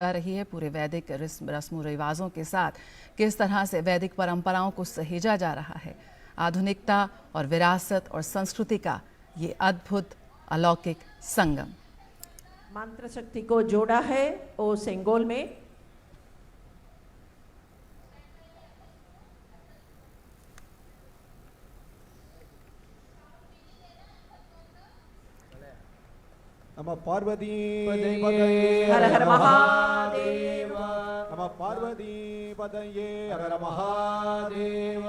जा रही है पूरे वैदिक रस्म रिवाजों के साथ किस तरह से वैदिक परंपराओं को सहेजा जा रहा है। आधुनिकता और विरासत और संस्कृति का ये अद्भुत अलौकिक संगम मंत्र शक्ति को जोड़ा है ओ सेंगोल में। नमः पार्वती हर हर महादेव। नमः पार्वती पतये हर हर महादेव।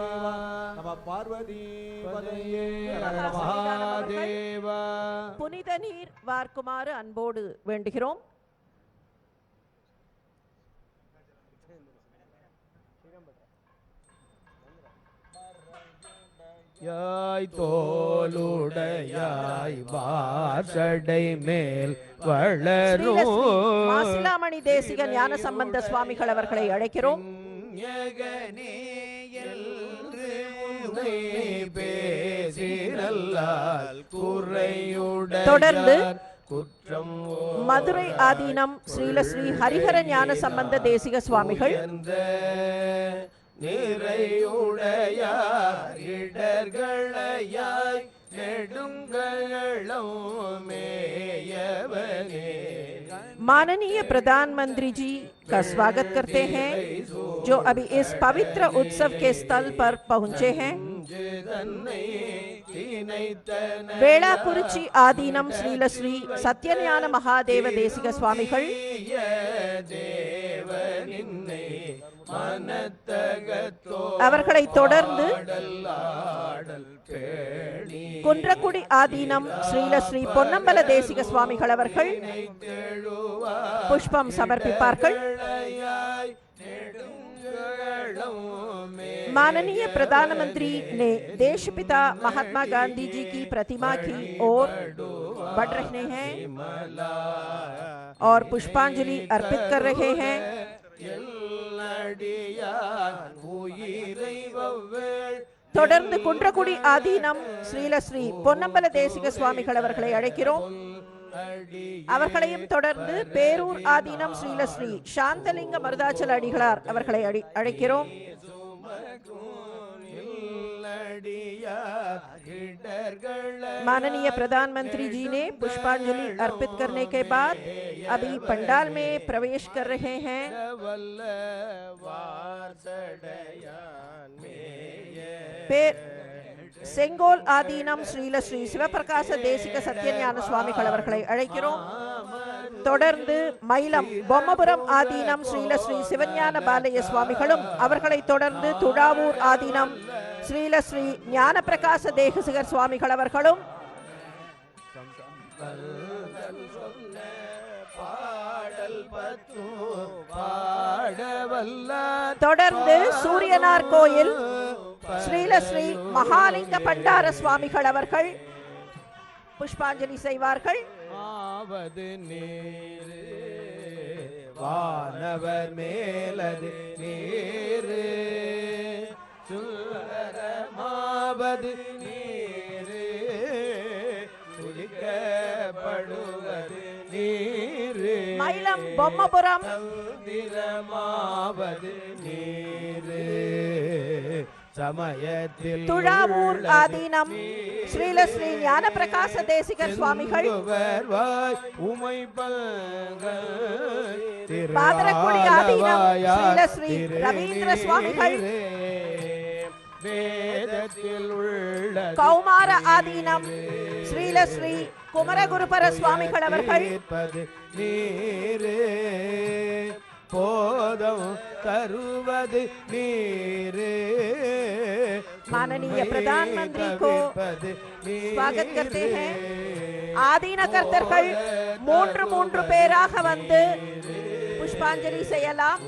नमः पार्वती पतये हर हर महादेव। புனித நீர் வார்க்குமாறு அன்போடு வேண்டுகிறோம். யாய் தோளுடையாய் வாசடை மேல் வளரும் மாசிலாமணி தேசிக ஞான சம்பந்த சுவாமிகள் அவர்களை அழைக்கிறோம். தொடர்ந்து மதுரை ஆதீனம் ஸ்ரீலஸ்ரீ ஹரிஹர ஞான சம்பந்த தேசிக சுவாமிகள், நிறையுடையார் இடர்களையாய் நெடுங்களம் மேயவனே. माननीय प्रधानमंत्री जी का स्वागत करते हैं जो अभी इस पवित्र उत्सव के स्थल पर पहुंचे हैं. वेलाकुरिची आदीनम श्रीलश्री सत्यज्ञान महादेव देशिक स्वामिகள், அவர்களை தொடர்ந்து குன்றக்குடி ஆதீனம் ஸ்ரீலஸ்ரீ பொன்னம்பல தேசிக சுவாமிகள் அவர்கள் புஷ்பம் சமர்ப்பிப்பார்கள். माननीय प्रधानमंत्री ने देशपिता महात्मा गांधी जी की प्रतिमा की ओर बढ़ रहे हैं और पुष्पांजलि अर्पित कर रहे हैं. தொடர்ந்து குன்றக்குடி ஆதீனம் ஸ்ரீலஸ்ரீ பொன்னம்பல தேசிக சுவாமிகள் அவர்களை அழைக்கிறோம். அவர்களையும் தொடர்ந்து பேரூர் ஆதீனம் ஸ்ரீலஸ்ரீ சாந்தலிங்க மருதாச்சல அடிகளார் அவர்களை அழைக்கிறோம். माननीय प्रधानमंत्री जी ने पुष्पांजलि अर्पित करने के बाद अभी पंडाल में प्रवेश कर रहे हैं. செங்கோல் ஆதீனம் ஸ்ரீலஸ்ரீ சிவபிரகாச தேசிக சத்யஞான சுவாமிகள் அவர்களை அழைக்கிறோம். தொடர்ந்து மயிலம் பொம்மபுரம் ஆதீனம் ஸ்ரீலஸ்ரீ சிவஞான பாலய சுவாமிகளும், அவர்களை தொடர்ந்து துடாவூர் ஆதீனம் ஸ்ரீலஸ்ரீ ஞான பிரகாச தேசிகர் சுவாமிகள் அவர்களும், தொடர்ந்து சூரியனார் கோயில் ஸ்ரீலஸ்ரீ மகாலிங்க பண்டார சுவாமிகள் அவர்கள் புஷ்பாஞ்சலி செய்வார்கள். வானவர் மேலது நீரு சுந்தரமாவது நீரு துதிக்கப்படுவது நீரு மயிலம் பொம்மபுரம் திரமாவது நீரு சமயத்தில் துழாவூர் ஆதீனம் ஸ்ரீலஸ்ரீ ஞான பிரகாச தேசிகர் சுவாமிகள், பாதரக்குடி ஆதீனம் ஸ்ரீலஸ்ரீ ரவீந்திர சுவாமிகள், வேதத்தில் உள்ள கௌமார ஆதீனம் ஸ்ரீலஸ்ரீ குமரகுருபர சுவாமிகள் அவர்கள், நீரே போதம் தருவது நீரே. माननीय प्रधानमंत्री को स्वागत करते हैं. ஆதீன கர்த்தர்கள் மூன்று பேராக வந்து புஷ்பாஞ்சலி செய்யலாம்.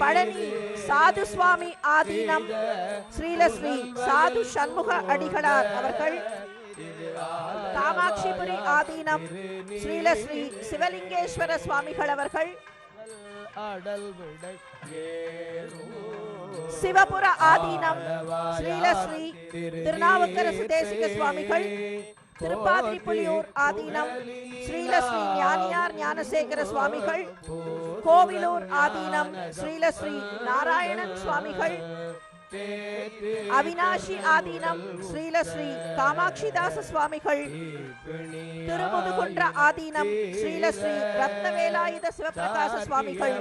பழனி சாது சுவாமி ஆதீனம் ஸ்ரீலஸ்ரீ சாது சண்முக அடிகளார் அவர்கள், காமாட்சிபுரி ஆதீனம் ஸ்ரீலஸ்ரீ சிவலிங்கேஸ்வர சுவாமிகள் அவர்கள், சிவபுர ஆதீனம் ஸ்ரீலஸ்ரீ திருநாவுக்கரசு தேசிக சுவாமிகள், திருப்பாதிரிப்புலியூர் ஆதீனம் ஸ்ரீல ஸ்ரீ ஞானியார் ஞானசேகர சுவாமிகள், கோவிலூர் ஆதீனம் ஸ்ரீல ஸ்ரீ நாராயணன் சுவாமிகள், அவினாஷி ஆதீனம் ஸ்ரீல ஸ்ரீ காமாட்சிதாச சுவாமிகள், திருமுதுகுன்ற ஆதீனம் ஸ்ரீல ஸ்ரீ ரத்னவேலாயுத சிவபிரகாச சுவாமிகள்,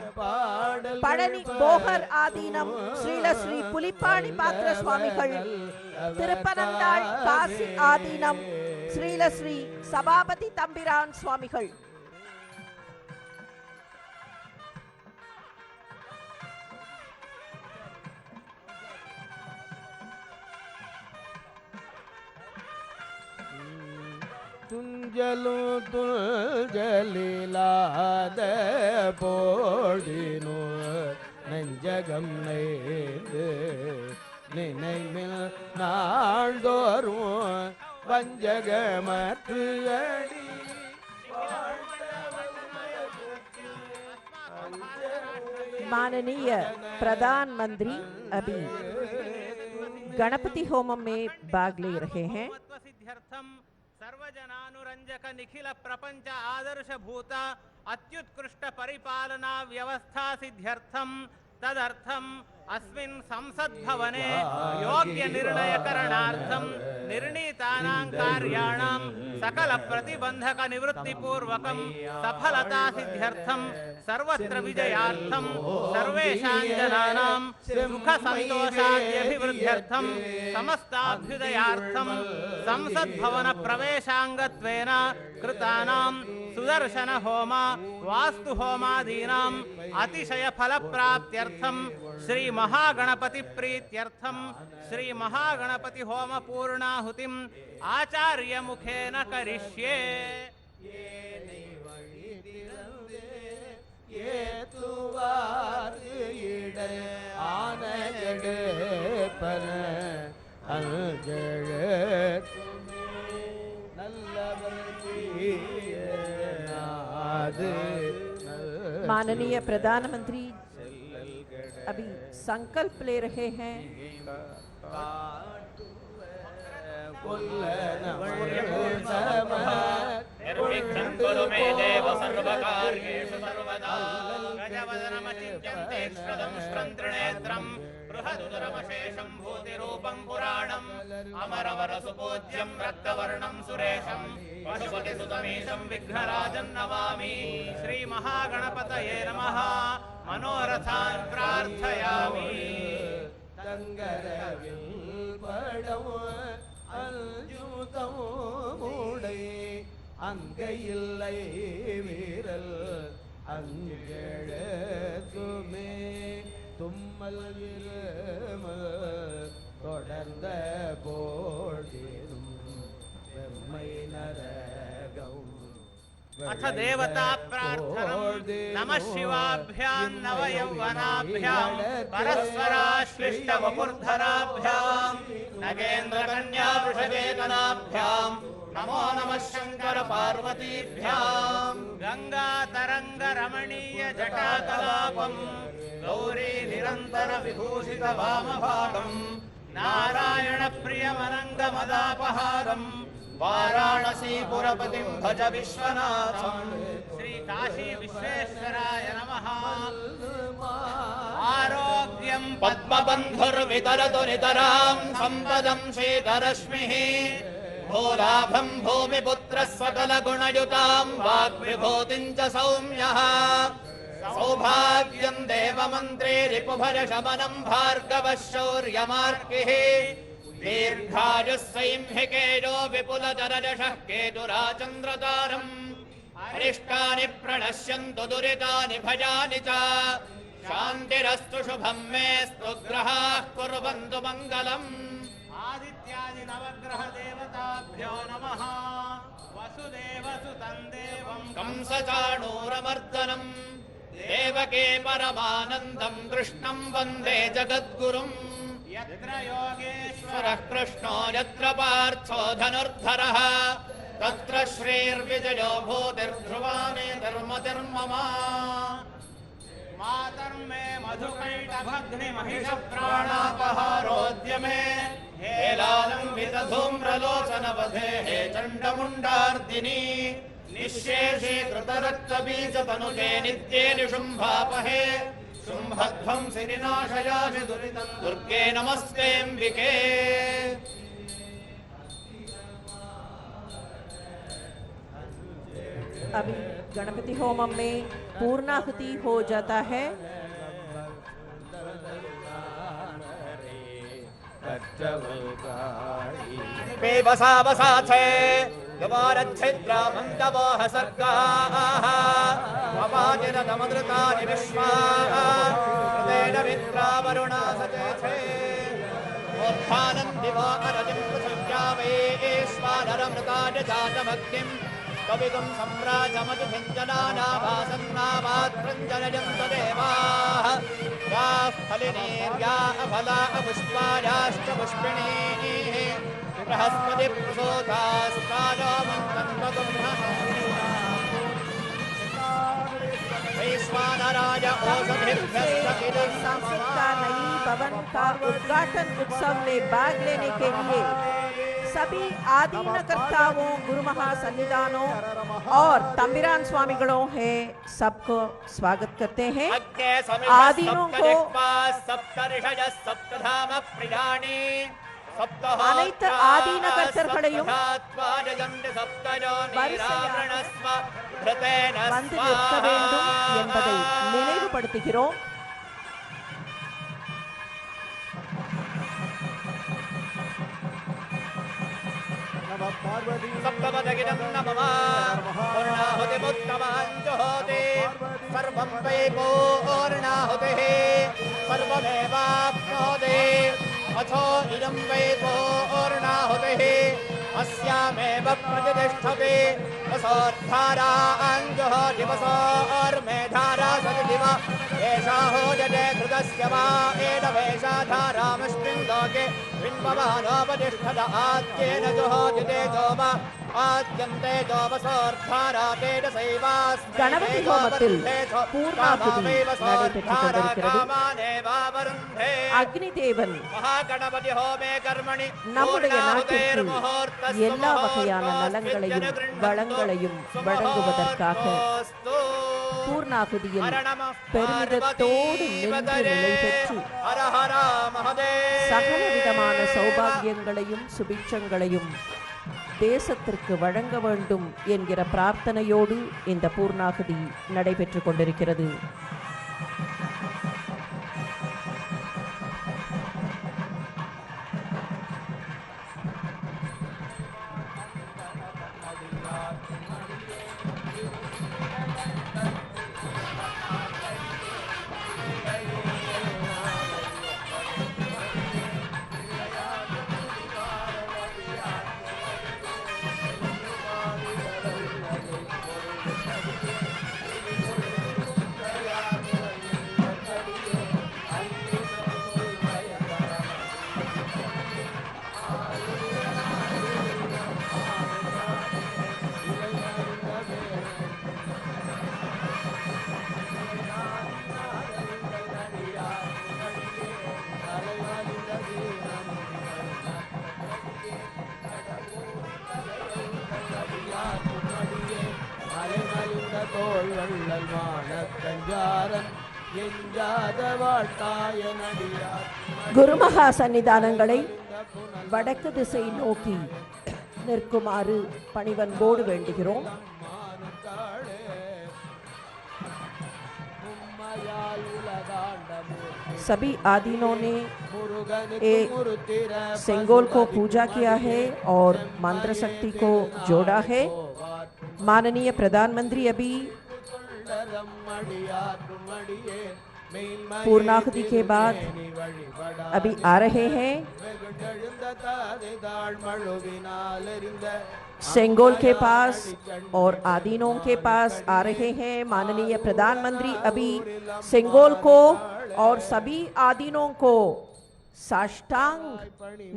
பழனி போகர் ஆதீனம் ஸ்ரீல ஸ்ரீ புலிப்பாணி பாத்திர சுவாமிகள், திருப்பனந்தாள் காசி ஆதீனம் ஸ்ரீல ஸ்ரீ சபாபதி தம்பிரான் சுவாமிகள். துஞ்சலும் துஞ்சலிலாத போடினோ நெஞ்சகம் நெய்து நினைமில் நாள்தோறும் வஞ்சகமற்று அடி माननीय प्रधानमंत्री अभी गणपति होमम में भाग ले रहे हैं। सर्वजनानुरंजक निखिल प्रपंच आदर्श भूत अत्युत्कृष्ट परिपालना व्यवस्था सिद्ध्यर्थम तदर्थम अस्मिन् संसद भवने योग्य निर्णय करणार्थम निर्णीतानां कार्याणां सकल प्रतिबंधक निवृत्ति पूर्वकं सफलता सिद्ध्यर्थम सर्वत्र विजयार्थम सर्वेषां जनानां सुख संतोषाद्यभिवृद्ध्यर्थम समस्ताभ्युदयार्थम संसद भवन प्रवेशांगत्वेन कृतानां सुदर्शन होम वास्तु होमादीनां अतिशय फल प्राप्त्यर्थम श्री महागणपति प्रीत्यर्थम श्री महागणपति होम पूर्णाहुतिम आचार्य मुखेन करिष्ये। माननीय प्रधानमंत्री अभी संकल्प ले रहे हैं। निर्विघ्नं कुरु मे देव सर्वकार्येषु सर्वदा गजवदनमचिन्त्यं तीक्ष्णदं स्रन्त्रिनेत्रं बृहदुदरमशेषं भूतिरूपं पुराणम् अमरवरसुपूज्यं रक्तवर्णं सुरेशं पशुपतिसुतमीशं विघ्नराजं नमामि। श्रीमहागणपतये नमः। मनोरथान् प्रार्थयामि। அங்கையில்லை வீரல் அங்கெழுத்துமே தும்மல் தொடர்ந்த போடினும் வெம்மை நரகம் अथ देवता प्रार्थनम् नमः शिवाभ्यां नवयौवनाभ्यां परस्पराश्लिष्टवपुर्धराभ्यां नगेन्द्रकन्या वृषवेतनाभ्यां नमो नमः शंकर पार्वतीभ्यां गंगातरंग रमणीय जटाकलापं गौरी निरंतर विभूषित वामभागं नारायण प्रियमनंग मदापहारं वाराणसीपुरपतिं भज विश्वनाथं। श्री काशी विश्वेश्वराय नमः। आरोग्यं पद्मबन्धुर्वितरतु नितरां सम्पदं शीतरश्मिः भूलाभं भूमिपुत्रः सकलगुणयुतां वाग्विभूतिं च सौम्यः सौभाग्यं देवमन्त्रे रिपुभयशमनं भार्गवः शौर्यमार्किः दीर्घायुः सैंहिकेयो विपुलतरजषः केतुराचन्द्रतारम् अरिष्टानि प्रणश्यन्तु दुरितानि भयानि च शान्तिरस्तु शुभं मेस्तु ग्रहाः कुर्वन्तु मङ्गलम्। आदित्यादि नवग्रह देवताभ्यो नमः। वसुदेवसुतं देवं कंसचाणूरमर्दनम् देवके परमानन्दं कृष्णं वन्दे जगद्गुरुम्। यत्र योगेश्वरः कृष्णो यत्र पार्थो धनुर्धरः तत्र श्रीर्विजयो भूतिर्ध्रुवाने धर्मतिर्मम। मातर्मे मधुकैटभग्निमहिषप्राणापहारोऽद्य मे हेलालम्बितधूम्रलोचनवधेः चण्डमुण्डार्दिनी निःशेषे कृतरक्तबीजतनुते नित्ये निशुम्भापहे शुम्भध्वंसि विनाशयामि दुरितं दुर्गे नमस्तेऽम्बिके अभी गणपति होमम में पूर्णाहुति हो जाता है। बेबसावसाथे गवारच्छिद्रामन्तवोह सर्गाः अपातिरतमदृतानि विश्वाः हृदेन विद्रावरुणा सचेथे उत्थानं दिवा अरतिं पृथिव्या वैश्वानरमृतानि जातमग्निम् कवितुं सम्राजमधुभिञ्जनानाभासन्नामात्रञ्जनयन्त देवाः याः फलिनीर्या अफला अपुष्पायाश्च पुष्पिणीः बृहस्पति प्रसूतास्तानो मन्तन्वगुम्नः वैश्वानराय औषधिभ्यश्च इदं संसद का नई भवन का उद्घाटन उत्सव में भाग लेने के लिए सभी आदीनकर्ताओं, गुरु महासन्निधानों और तंबिरान स्वामिगणों है सबको स्वागत करते हैं। आदीनों को அனைத்து ஆதீனகர்த்தர்களையும் வந்து நிற்க வேண்டும் என்பதை நினைவுபடுத்துகிறோம். सप्तपदगिनं नमः पूर्णाहुतिमुत्तमाञ्जुहोति सर्वं वै पूर्णाहुतिः सर्वमेवाप्नोति अथो इदं वै पूर्णाहुतिः अस्यामेव प्रतिष्ठति वसोर्धाराञ्जुहोति वसोर्मेधारा सदिव एषा होजते कृतस्य वा एडवेषा धारामस्मिन् लोके बिम्बवानोपतिष्ठत आद्येन जुहोति तेजोम आद्यन्ते जोमसोर्धारा तेजसैवास्मै गणपति होमத்தில் பூர்ணாகுதி நடைபெற்றுக் கொண்டிருக்கிறது. அக்னி தேவன் महागणपति होमे कर्मणि நம்முடைய நாட்டிற்கு எல்லா வகையான நலங்களையும் வளங்களையும் வழங்குவதற்காக பூர்ணாகுதியில் பெருமிதத்தோடு நின்று நிலை பெற்று சகல விதமான சௌபாகியங்களையும் சுபிட்சங்களையும் தேசத்திற்கு வழங்க வேண்டும் என்கிற பிரார்த்தனையோடு இந்த பூர்ணாகுதி நடைபெற்றுக் கொண்டிருக்கிறது. குருமகா சன்னிதானங்களை வடக்கு திசை நோக்கி நிற்குமாறு பணிவன்போடு வேண்டுகிறோம். सभी आदीनों ने सेंगोल को पूजा किया है और मंत्र शक्ति को जोड़ा है. माननीय प्रधानमंत्री अभी पूर्णाहुति के बाद अभी आ रहे हैं. सेंगोल के पास और आदीनों के पास आ रहे हैं. माननीय प्रधानमंत्री अभी सेंगोल को और सभी आदीनों को साष्टांग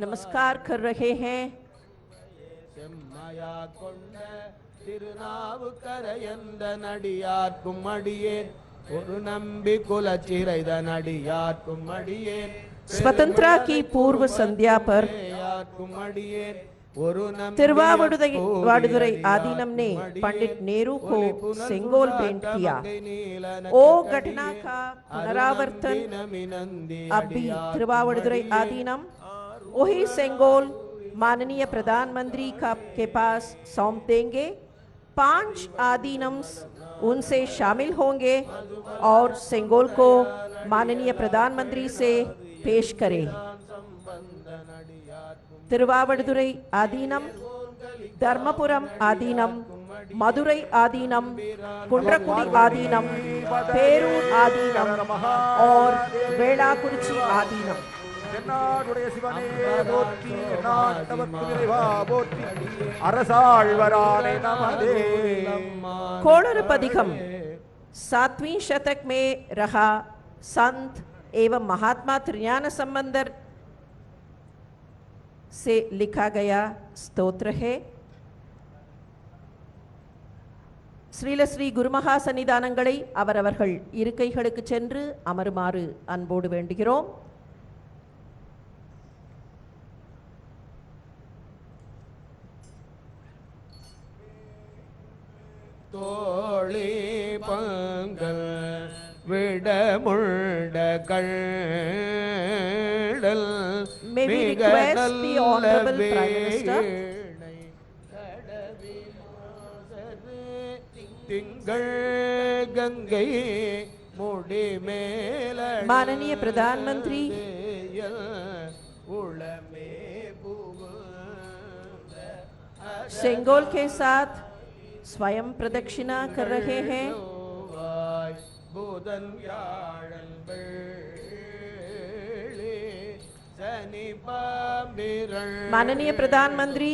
नमस्कार कर रहे हैं. स्वतंत्रता की पूर्व संध्या पर அடியார்க்கும் அடியேன் ஒரு तिरुवावडुदुरै आदीनम ने पंडित नेहरू को सेंगोल भेंट किया। ओ घटना का पुनरावर्तन अब भी तिरुवावडुदुरै आदीनम वही सेंगोल माननीय प्रधानमंत्री के पास सौंप देंगे। 5 आदीनम्स उनसे शामिल होंगे और सेंगोल को माननीय प्रधानमंत्री से पेश करें। तिरुवावडुदुरै आदीनम, धर्मपुरम आदीनम, मदुरै आदीनम, कुंड्रकुडी आदीनम, पेरूर आदीनम और वेलाकुरिची आदीनम। தென்னாடுடைய சிவனே போற்றி, நாட்டவர்க்கு இறைவா போற்றி, அரசாழ்வரானே நமதே। कोणरपदिकम 7वीं शतक में रहा संत एवं महात्मा त्रिज्ञान संबंधर से लिखा गया स्तोत्र है। ஸ்ரீல ஸ்ரீ குருமகா சன்னிதானங்களை அவரவர்கள் இருக்கைகளுக்கு சென்று அமருமாறு அன்போடு வேண்டுகிறோம்। தோழி பங்கள் விடமுண்ட கள்ளல் May we request the Honorable Prime Minister திங்கள் கங்கை முடிமேல माननीय प्रधानमंत्री उड़मे सेंगोल के साथ स्वयं प्रदक्षिणा कर रहे हैं। बुधन व्याழன் வெள்ளி சனி பாம்பிரள் माननीय प्रधानमंत्री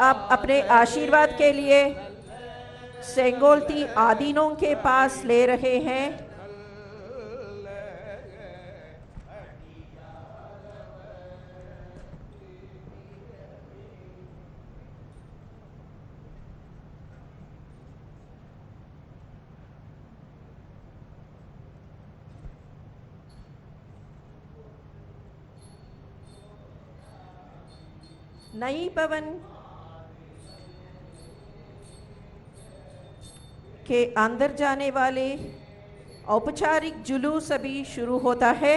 अब अपने आशीर्वाद के लिए सेंगोलती आदीनों के पास ले रहे हैं। नई भवन के अंदर जाने वाले औपचारिक जुलूस अभी शुरू होता है।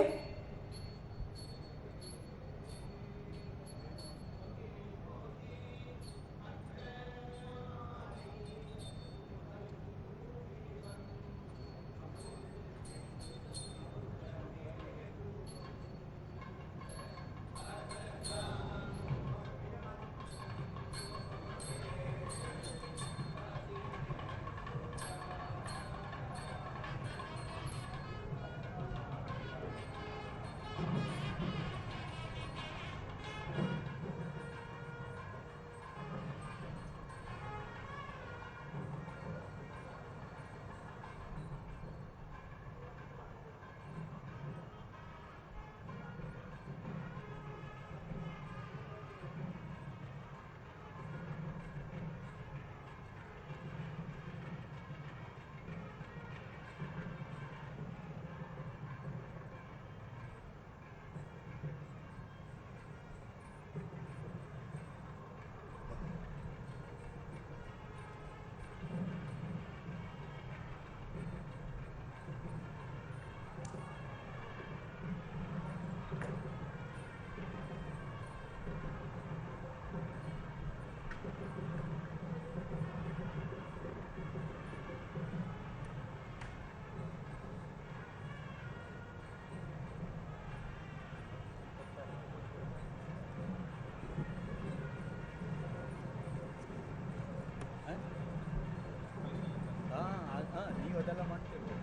ನೀವೆಲ್ಲ ಮಾಡ್ತೀವಿ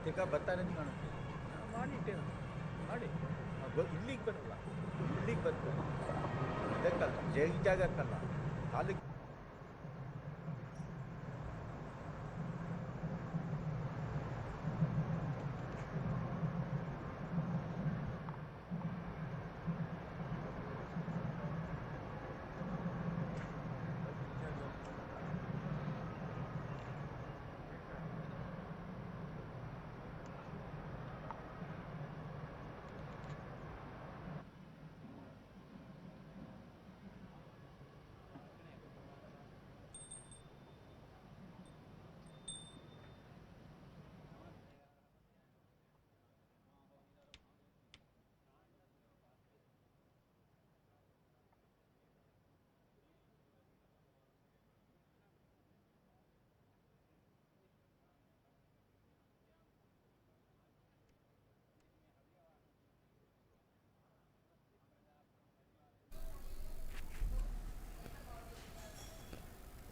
ಈಗ ಬರ್ತಾರೆ ಮಾಡಿಟ್ಟೇನು ಮಾಡಿ ಇಲ್ಲಿಗೆ ಬರಲ್ಲ, ಇಲ್ಲಿಗೆ ಬರ್ತಾರೆ ಇದಕ್ಕಲ್ಲ, ಜಾಗಕ್ಕಲ್ಲ, ಕಾಲಿಗೆ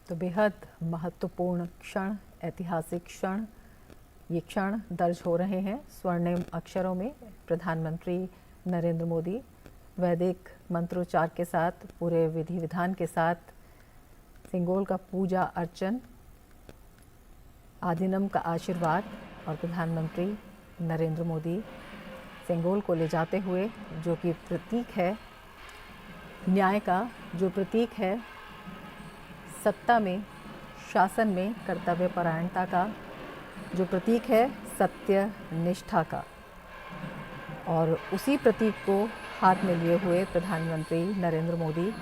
तो बेहद महत्वपूर्ण क्षण, ऐतिहासिक क्षण, ये क्षण दर्ज हो रहे हैं स्वर्णिम अक्षरों में। प्रधानमंत्री नरेंद्र मोदी वैदिक मंत्रोच्चार के साथ, पूरे विधि विधान के साथ सिंगोल का पूजा अर्चन, आदिनम का आशीर्वाद और प्रधानमंत्री नरेंद्र मोदी सिंगोल को ले जाते हुए, जो कि प्रतीक है न्याय का, जो प्रतीक है सत्ता में, शासन में कर्तव्यपरायणता का, जो प्रतीक है सत्य निष्ठा का। और उसी प्रतीक को हाथ में लिए हुए प्रधानमंत्री नरेंद्र मोदी,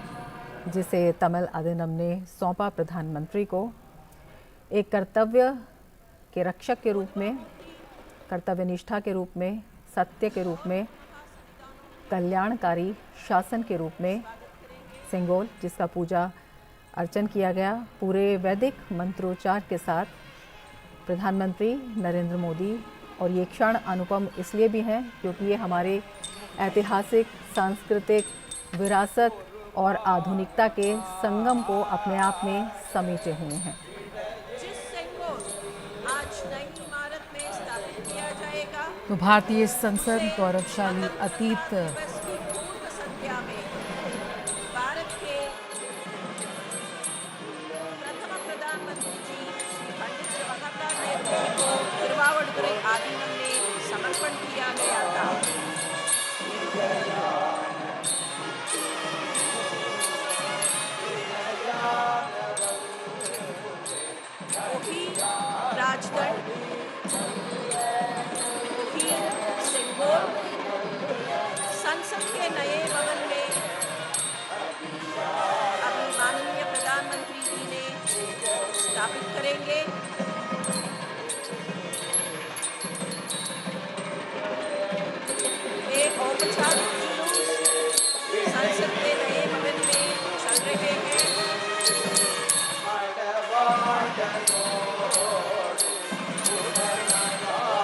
जिसे तमिल आदिनम ने सौंपा प्रधानमंत्री को, एक कर्तव्य के रक्षक के रूप में, कर्तव्य निष्ठा के रूप में, सत्य के रूप में, कल्याणकारी शासन के रूप में सिंगोल, जिसका पूजा अर्चन किया गया पूरे वैदिक मंत्रोच्चार के साथ, प्रधानमंत्री नरेंद्र मोदी। और ये क्षण अनुपम इसलिए भी हैं क्योंकि ये हमारे ऐतिहासिक, सांस्कृतिक विरासत और आधुनिकता के संगम को अपने आप में समेटे हुए हैं। जिस सिंगोल आज नई इमारत में स्थापित किया जाएगा, तो भारतीय संसद गौरवशाली अतीत दिवस की पूर्व संध्या में भारत के प्रथम प्रधानमंत्री जी श्री पंडित जवाहरलाल नेहरू जी को तिरुवावड़ुतुरै आदीनम में समर्पण किया गया था। वही राजदंड, वही सिंगोल संसद के नए भवन में अभी माननीय प्रधानमंत्री जी ने स्थापित करेंगे। एक औपचारिक जुलूस संसद के नए भवन में चल रहे हैं।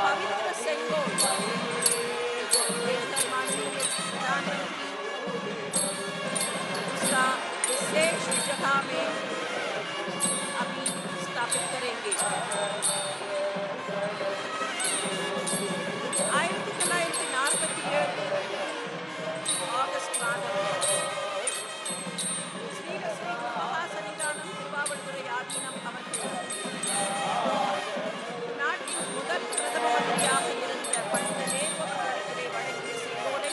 पवित्र सिंगोल देखकर माननीय प्रधानमंत्री उसका विशेष जगह में अभी स्थापित करेंगे। 1947 ஆகஸ்ட் மாதம் ஸ்ரீ மகாசன்னிதானம் திருவாவடுதுறை ஆதீனம் அவர்கள் நாட்டின் முதல் பிரதம மந்திரியாக இருந்த பண்டித நேரு அவர்களிடத்திலே வழங்கிய செங்கோலை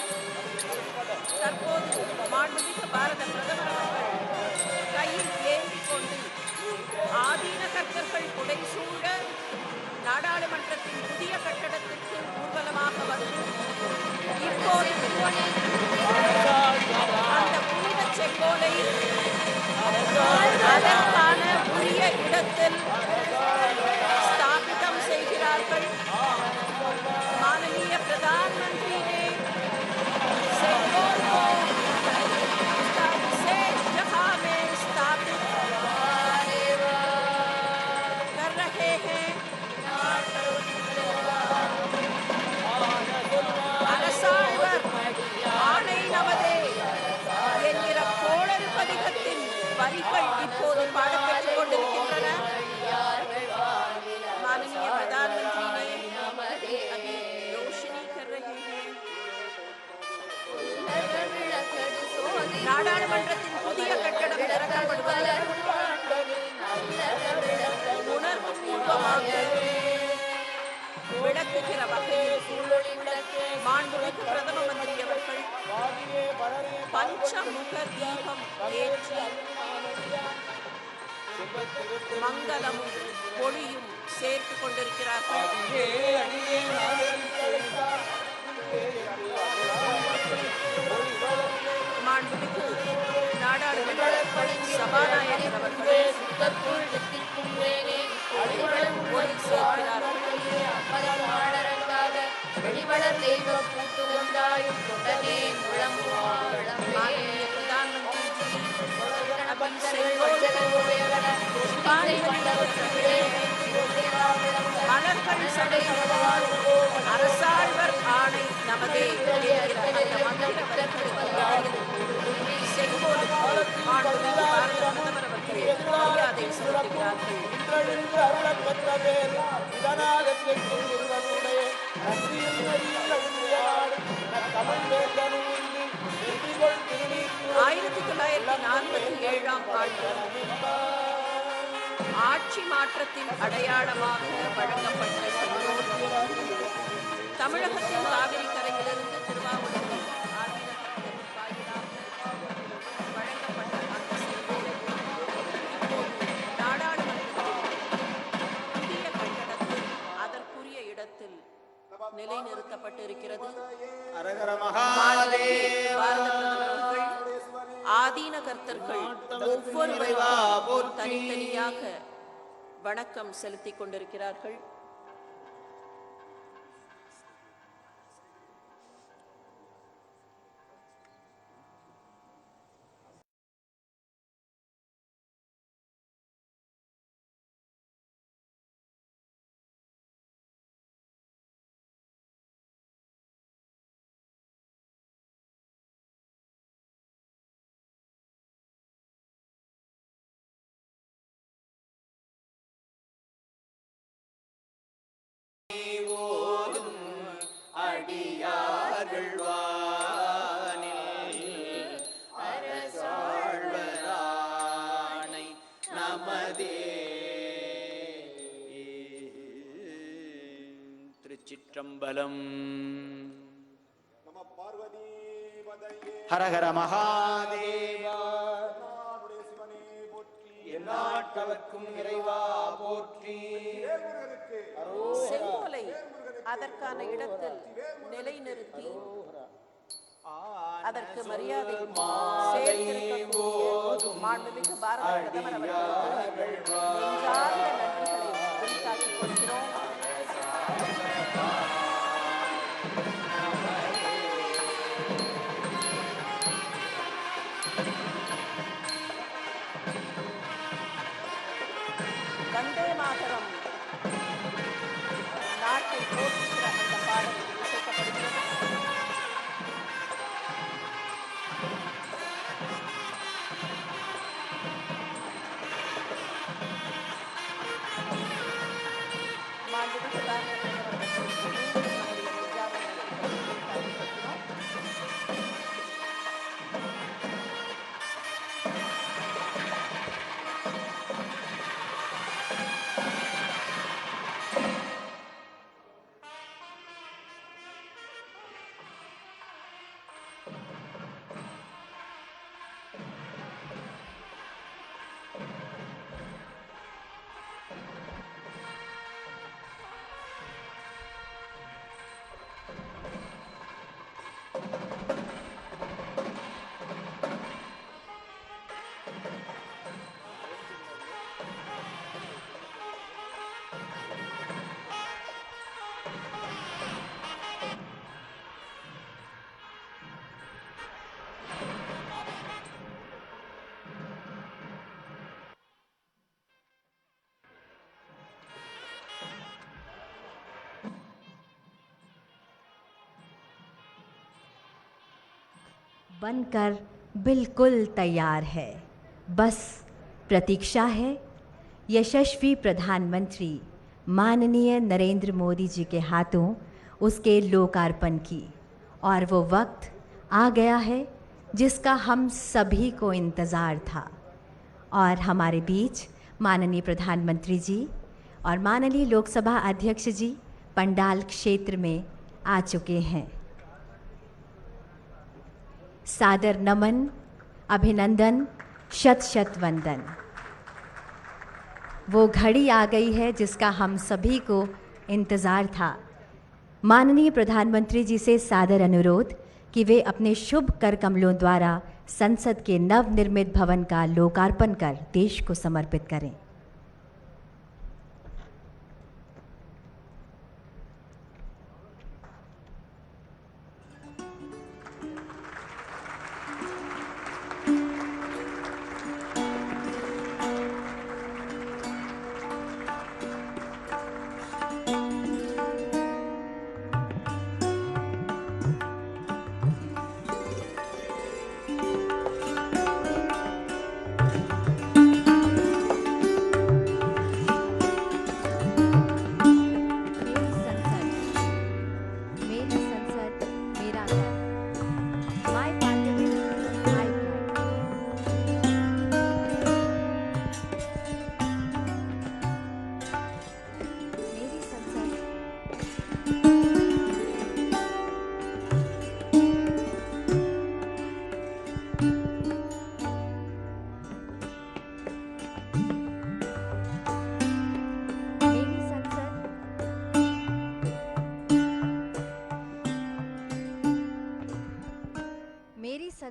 தற்போது மாண்புமிகு பாரத பிரதமர் அவர்கள் கையில் ஏந்திக் கொண்டு ஆதீன கர்த்தர்கள் புடைசூழ நாடாளுமன்றத்தின் புதிய கட்டடத்திற்கு ஊர்வலமாக வந்து இப்போது அந்த புனித செங்கோலை அதற்கான உரிய இடத்தில் स्थापितम செய்கிறார்கள்। माननीय प्रधानमंत्री ने सिंगोल को उसका विशेष जगह में स्थापित कर रहे हैं। அரசாழ்வர் ஆணை நமதே என்கிற கோளறு பதிகத்தின் வரிகள் இப்போது பாடப்பெற்றுக் கொண்டிருக்கின்றன। माननीय प्रधानमंत्री ने अभी रोशनी कर रहे हैं। நாடாளுமன்றத்தின் புதிய கட்டடம் திறக்கப்படுவதை உணர்வுபூர்வமாக விளக்குகிற வகையில் மாண்புமிகு பிரதம மந்திரி அவர்கள் பஞ்சமுக தீபம் ஏற்றி மங்களமும் ஒளியும் சேர்த்து கொண்டிருக்கிறார்கள்। மாண்புமிகு நாடாளுமன்ற சபாநாயகர் அவர்கள் ஒளி சேர்க்கிறார்கள்। माननीय प्रधानमंत्री जी अभी सिंगोल மலர்கள் சடையிடுவார் அரசாழ்வர் ஆணை நமதே செங்கோலுக்கு மாண்புமிகு பாரத பிரதமர் அவர்கள் மரியாதை கொண்டிருக்கிறார்கள். இன்றெழுந்து அருளப் பெற்ற பேர் இதனால் என்றென்றும் ஒருவனுடைய நன்றியில் நெறியில் எழுந்திய நாடு தமிழ் வேந்தனும் இன்று வெற்றிகொள் திருநீர் 1947ஆம் ஆண்டு ஆட்சி மாற்றத்தின் அடையாளமாக வழங்கப்பட்ட செங்கோல் தமிழகத்தின் காவிரி கரையிலிருந்து திருவாவூருக்கு ஆதீனத்தின் வாயிலாக வழங்கப்பட்ட அந்த செங்கோல் இப்போது நாடாளுமன்றத்தில் புதிய கட்டடத்தில் அதற்குரிய இடத்தில் நிலைநிறுத்தப்பட்டிருக்கிறது. அரகர பாரத மகாதேவா பிரதமர்கள் ஆதீன கர்த்தர்கள் ஒவ்வொருவரும் தனித்தனியாக வணக்கம் செலுத்திக் கொண்டிருக்கிறார்கள். அடியார்கள் வானில் அரசாழ்வரானை நமதே. திருச்சிற்றம்பலம். ஹரஹர மகாதேவா. எந்நாட்டவர்க்கும் இறைவா போற்றி. செங்கோலை அதற்கான இடத்தில் நிலைநிறுத்தி அதற்கு மரியாதை சேர்த்திருக்கக்கூடிய மாண்புமிகு பாரத பிரதமர் அவர்களுக்கு நெஞ்சார்ந்த நன்றிகளை உரித்தாக்கிக் கொள்கிறோம். வந்தே மாதரம் நாட்டை போற்றுகிற அந்த பாடல் இசைக்கப்படுகிறது. மாண்புமிகு பாரத பிரதமர் அவர்களுக்கு மீண்டும் நம்முடைய நெஞ்சார்ந்த நன்றிகளை உரித்தாக்கிக் கொள்கிறோம். बनकर बिल्कुल तैयार है, बस प्रतीक्षा है यशस्वी प्रधानमंत्री माननीय नरेंद्र मोदी जी के हाथों उसके लोकार्पण की। और वो वक्त आ गया है जिसका हम सभी को इंतज़ार था। और हमारे बीच माननीय प्रधानमंत्री जी और माननीय लोकसभा अध्यक्ष जी पंडाल क्षेत्र में आ चुके हैं। सादर नमन, अभिनंदन, शत शत वंदन। वो घड़ी आ गई है जिसका हम सभी को इंतज़ार था। माननीय प्रधानमंत्री जी से सादर अनुरोध कि वे अपने शुभ कर कमलों द्वारा संसद के नवनिर्मित भवन का लोकार्पण कर देश को समर्पित करें।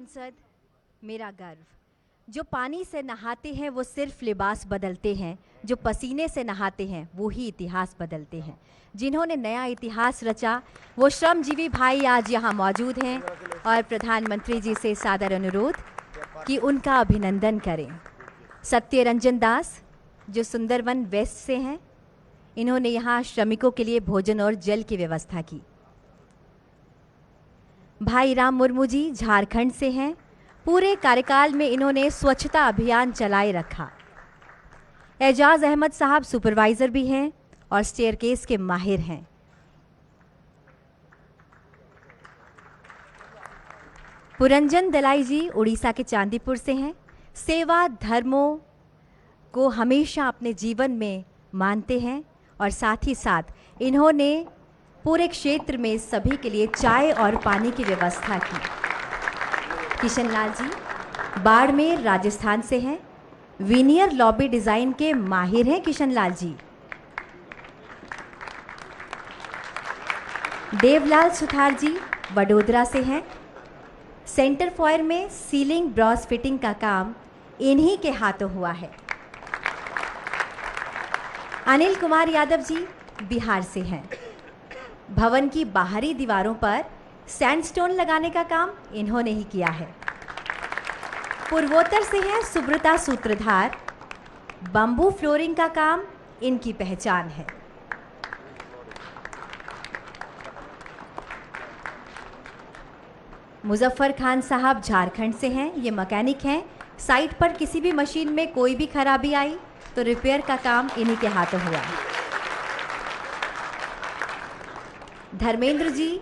सांसद, मेरा गर्व, जो पानी से नहाते हैं वो सिर्फ लिबास बदलते हैं, जो पसीने से नहाते हैं वो ही इतिहास बदलते हैं। जिन्होंने नया इतिहास रचा वो श्रमजीवी भाई आज यहाँ मौजूद हैं और प्रधानमंत्री जी से सादर अनुरोध कि उनका अभिनंदन करें। सत्यरंजन दास जो सुंदरवन वेस्ट से हैं, इन्होंने यहाँ श्रमिकों के लिए भोजन और जल की व्यवस्था की। भाई राम मुर्मू जी झारखंड से हैं, पूरे कार्यकाल में इन्होंने स्वच्छता अभियान चलाए रखा। एजाज अहमद साहब सुपरवाइजर भी हैं और स्टेयरकेस के माहिर हैं। पुरंजन दलाई जी उड़ीसा के चांदीपुर से हैं, सेवा धर्मों को हमेशा अपने जीवन में मानते हैं और साथ ही साथ इन्होंने पूरे क्षेत्र में सभी के लिए चाय और पानी की व्यवस्था की। किशन लाल जी बाड़मेर राजस्थान से हैं, वीनियर लॉबी डिज़ाइन के माहिर हैं किशन लाल जी। देवलाल सुथार जी वडोदरा से हैं, सेंटर फॉयर में सीलिंग ब्रॉस फिटिंग का काम इन्हीं के हाथों हुआ है। अनिल कुमार यादव जी बिहार से हैं, भवन की बाहरी दीवारों पर सैंडस्टोन लगाने का काम इन्होंने ही किया है। पूर्वोत्तर से हैं सुब्रता सूत्रधार, बम्बू फ्लोरिंग का काम इनकी पहचान है। मुजफ्फर खान साहब झारखंड से हैं, ये मैकेनिक हैं, साइट पर किसी भी मशीन में कोई भी खराबी आई तो रिपेयर का काम इन्हीं के हाथों हुआ। धर्मेंद्र जी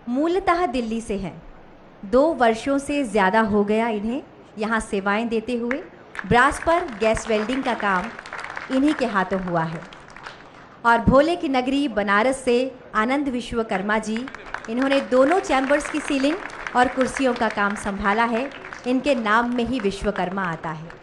मूलतः दिल्ली से हैं, 2 वर्षों से ज़्यादा हो गया इन्हें यहाँ सेवाएं देते हुए। ब्रास पर गैस वेल्डिंग का काम इन्हीं के हाथों हुआ है। और भोले की नगरी बनारस से आनंद विश्वकर्मा जी, इन्होंने दोनों चैम्बर्स की सीलिंग और कुर्सियों का काम संभाला है। इनके नाम में ही विश्वकर्मा आता है।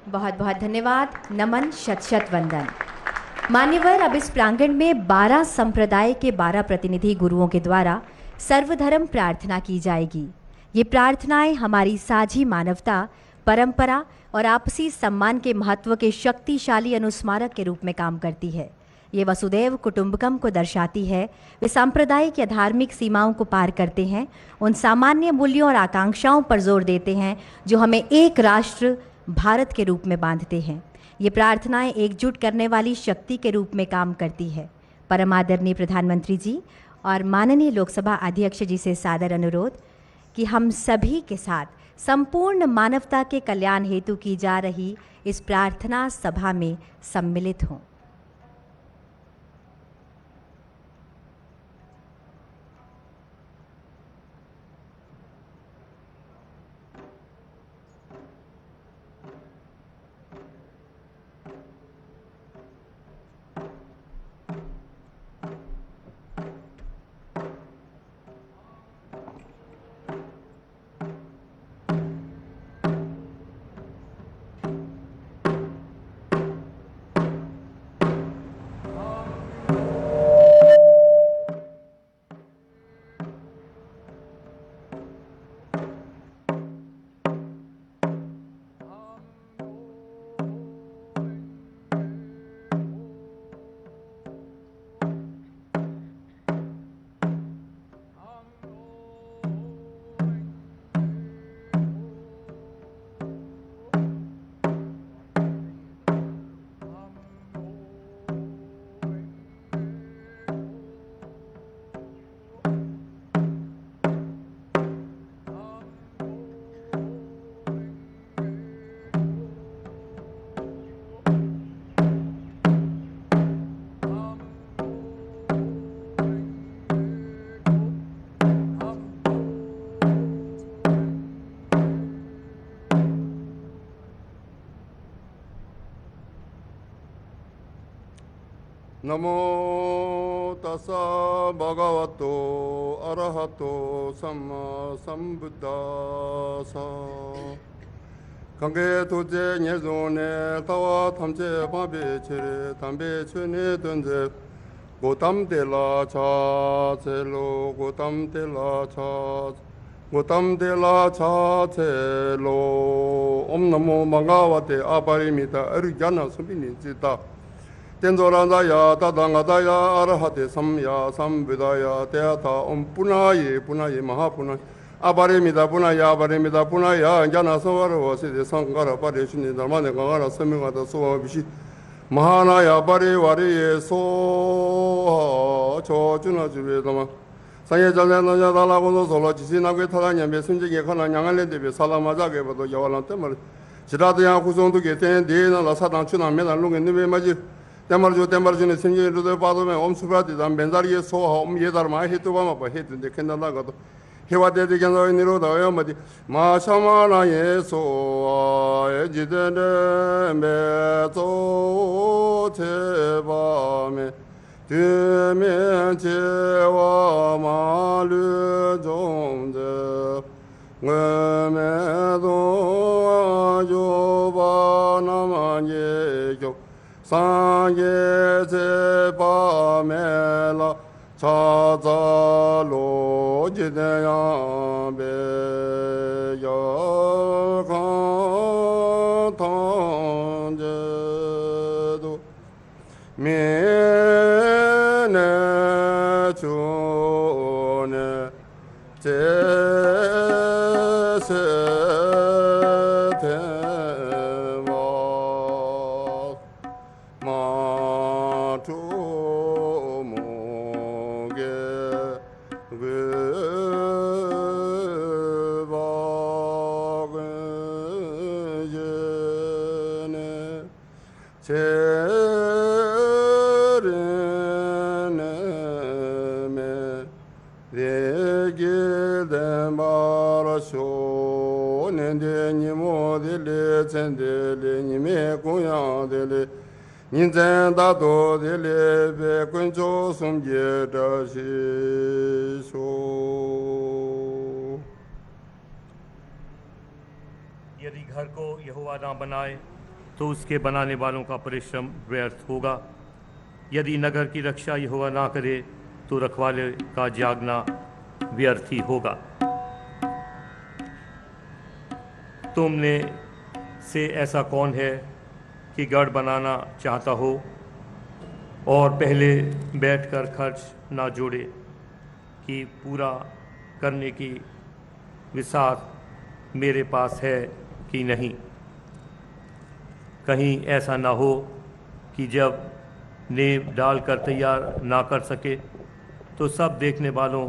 बहुत बहुत धन्यवाद, नमन, शत शत वंदन। मान्यवर, अब इस प्रांगण में 12 संप्रदाय के 12 प्रतिनिधि गुरुओं के द्वारा सर्वधर्म प्रार्थना की जाएगी। ये प्रार्थनाएं हमारी साझी मानवता, परंपरा और आपसी सम्मान के महत्व के शक्तिशाली अनुस्मारक के रूप में काम करती है। ये वसुदैव कुटुंबकम को दर्शाती है। वे सांप्रदायिक या धार्मिक सीमाओं को पार करते हैं, उन सामान्य मूल्यों और आकांक्षाओं पर जोर देते हैं जो हमें एक राष्ट्र भारत के रूप में बांधते हैं। ये प्रार्थनाएं एकजुट करने वाली शक्ति के रूप में काम करती है। परम आदरणीय प्रधानमंत्री जी और माननीय लोकसभा अध्यक्ष जी से सादर अनुरोध कि हम सभी के साथ संपूर्ण मानवता के कल्याण हेतु की जा रही इस प्रार्थना सभा में सम्मिलित हों। नमो तस्सा भगवतो अरहतो सम्मा संबुद्धासा 강계 도제 예존에 타와 탐제 바베체레 담베체네 던제 고담데라 차체로 고담데라 차 고담데라 차체로 옴나모 망가와테 아바리미타 어르잖아 선비니지다 덴조란다야 다당하다야 아라하테 삼야 삼베다야 대하타 옴푸나예 punaye 마하푸나 아바레미다 pu나야 아바레미다 pu나야 자나 서와르와시데 상가라 바레시니 달마네 강가라 서명하다 소와비시 마하나야 바레와리에 소 저주나주베다마 상해자네나냐 달라고도 솔로 지시나게 타다냐메 순지게 가나 양알레데베 살라마자게 봐도 여발란 때말 지라드야 구성도게 텐데나 사당 추나메나 롱에 느베마지 때말주네 생제로도 봐도면 엄수바디단 벤자리에 소하 예다르마 헤토바마 바 헤든데 켄나라가도 해와데디견서 니로다요 마디 마샤마나 예소 에지데네 메조 제바메 드면 제와 마르 종제 응메도 조바나만 예교 상예제바메라 차자로 지대야베여간탄제도 미네주네 제세대와 마투목에 외박은제네 제르네메 내게된 바라쇼 nende니 모델레 젠델레님의 고향델레 인젠다도델레 백군조 숨게다시소 यदि घर को यहोवा ना बनाए तो उसके बनाने वालों का परिश्रम व्यर्थ होगा। यदि नगर की रक्षा यहोवा ना करे तो रखवाले का जागना व्यर्थ ही होगा। तुमने से ऐसा कौन है कि गढ़ बनाना चाहता हो और पहले बैठकर खर्च ना जोड़े कि पूरा करने की विसात मेरे पास है कि नहीं। कहीं ऐसा ना हो कि जब नींव डालकर तैयार ना कर सके तो सब देखने वालों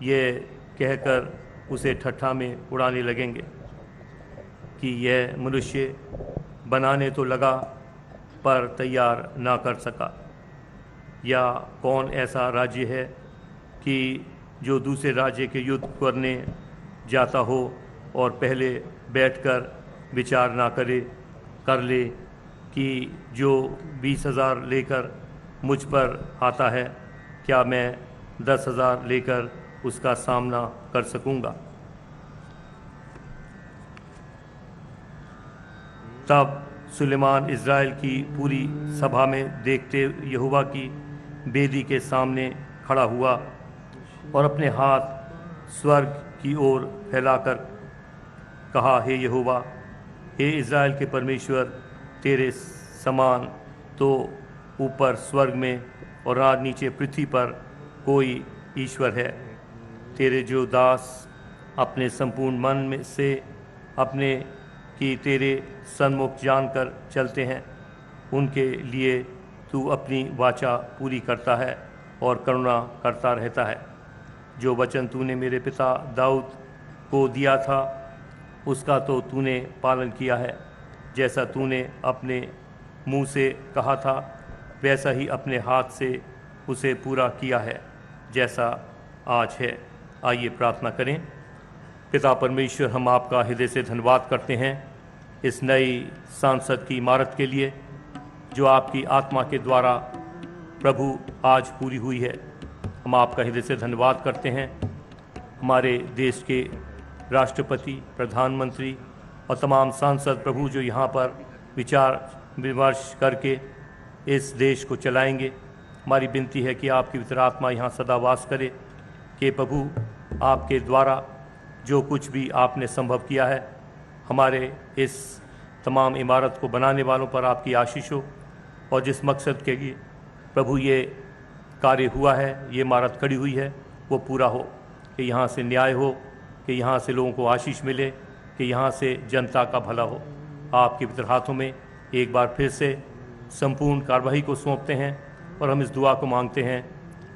ये कहकर उसे ठट्ठा में उड़ाने लगेंगे कि यह मनुष्य बनाने तो लगा पर तैयार ना कर सका। या कौन ऐसा राज्य है कि जो दूसरे राज्य के युद्ध करने जाता हो और पहले बैठकर विचार ना कर ले कि जो 20,000 लेकर मुझ पर आता है क्या मैं 10,000 लेकर उसका सामना कर सकूंगा। तब सुलेमान इज़राइल की पूरी सभा में देखते यहोवा की बेदी के सामने खड़ा हुआ और अपने हाथ स्वर्ग की ओर फैलाकर कहा, हे यहोवा, हे इज़राइल के परमेश्वर, तेरे समान तो ऊपर स्वर्ग में और आज नीचे पृथ्वी पर कोई ईश्वर है। तेरे जो दास अपने संपूर्ण मन में से अपने कि तेरे सन्मुख जानकर चलते हैं, उनके लिए तू अपनी वाचा पूरी करता है और करुणा करता रहता है। जो वचन तूने मेरे पिता दाऊद को दिया था उसका तो तूने पालन किया है। जैसा तूने अपने मुंह से कहा था वैसा ही अपने हाथ से उसे पूरा किया है जैसा आज है। आइए प्रार्थना करें। पिता परमेश्वर, हम आपका हृदय से धन्यवाद करते हैं इस नई संसद की इमारत के लिए जो आपकी आत्मा के द्वारा प्रभु आज पूरी हुई है। हम आपका हृदय से धन्यवाद करते हैं। हमारे देश के राष्ट्रपति, प्रधानमंत्री और तमाम सांसद प्रभु जो यहाँ पर विचार विमर्श करके इस देश को चलाएंगे, हमारी विनती है कि आपकी पवित्र आत्मा यहाँ सदा वास करे, कि प्रभु आपके द्वारा जो कुछ भी आपने संभव किया है, हमारे इस तमाम इमारत को बनाने वालों पर आपकी आशीष हो, और जिस मकसद के लिए प्रभु ये कार्य हुआ है, ये इमारत खड़ी हुई है, वो पूरा हो, कि यहाँ से न्याय हो, कि यहाँ से लोगों को आशीष मिले, कि यहाँ से जनता का भला हो। आपके पवित्र हाथों में एक बार फिर से संपूर्ण कार्रवाई को सौंपते हैं और हम इस दुआ को मांगते हैं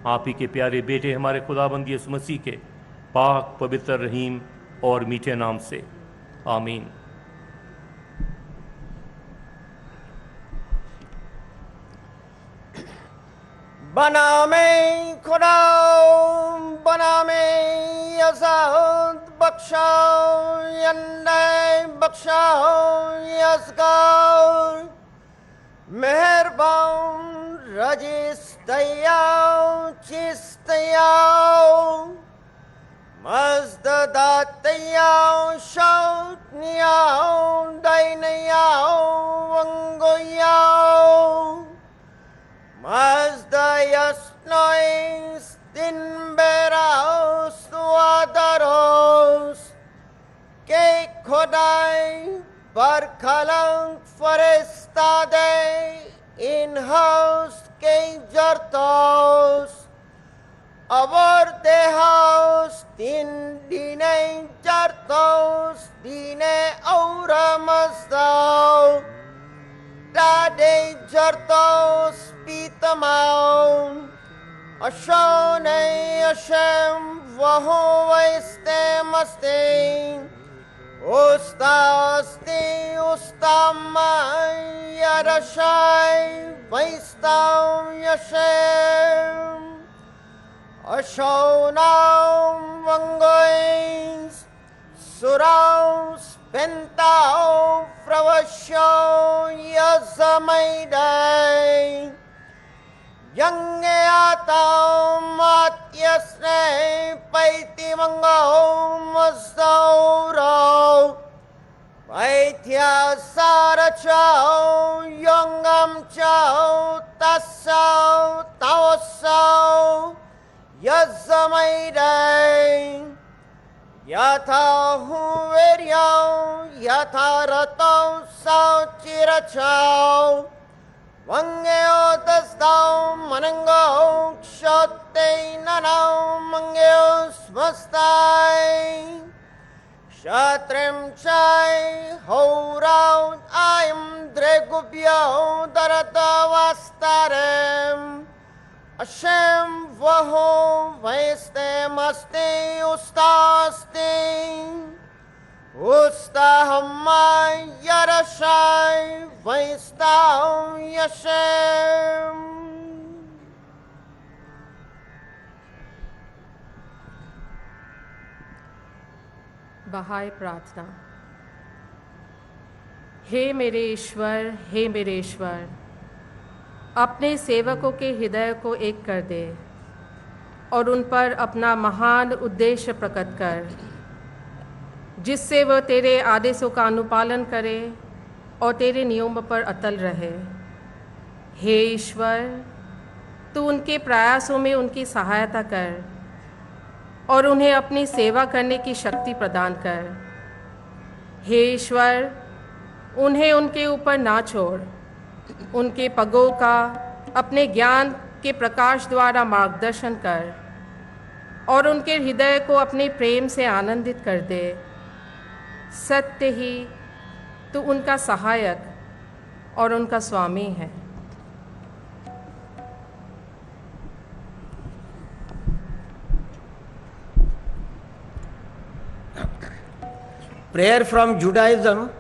आप ही के प्यारे बेटे हमारे खुदाबंद यीशु मसीह के पाक, पवित्र, रहीम और मीठे नाम से, आमीन। बना में खुदा, बना में यसाद, बख्शा यन्ने, बख्शा यसगार, मेहरबान रजिस्तयाओ, चिस्तयाओ, मज़दातयाओ, शौतनियाओ, दैनयाओ, वंगोयाओ, Mazdayasnois, Dinberaos, Wadaros, Que Kodai, Barkalang, Forestade, In-house, Que Jartos, Avorde house, Din Dine Jartos, Dine Aura Mazdao, Dade Jartos, Pitamau, Ashone Hashem, Vahovaiste Mastein, Ustasti, Ustamai, Yarashai, Vaistam Yashem, Ashonam Vangois, Suraus, Pentao, Fravasho, Yazamaidai, Yangeatao, Matyasne, Paitimangao, Mazauro, Paitya Sarachao, Yongam Chao, Tasao, Taosao, Yazamaidai, Yatha huveryao, yatha ratao, sao chirachao, Vangeo tasdao, manangao, kshote nanao, mangeo smastai, Shatrim chai, horao, ayam dregubyo, darata vastarem, Hashem vaho vaiste maste ustaste, ustahamai yarashai vaistau yashem. बहाय प्रार्थना। हे मेरे ईश्वर, हे मेरे ईश्वर, अपने सेवकों के हृदय को एक कर दे और उन पर अपना महान उद्देश्य प्रकट कर, जिससे वह तेरे आदेशों का अनुपालन करे और तेरे नियमों पर अटल रहे। हे ईश्वर, तू उनके प्रयासों में उनकी सहायता कर और उन्हें अपनी सेवा करने की शक्ति प्रदान कर। हे ईश्वर, उन्हें उनके ऊपर ना छोड़, उनके पगों का अपने ज्ञान के प्रकाश द्वारा मार्गदर्शन कर और उनके हृदय को अपने प्रेम से आनंदित कर दे। सत्य ही तू उनका सहायक और उनका स्वामी है। Prayer from Judaism.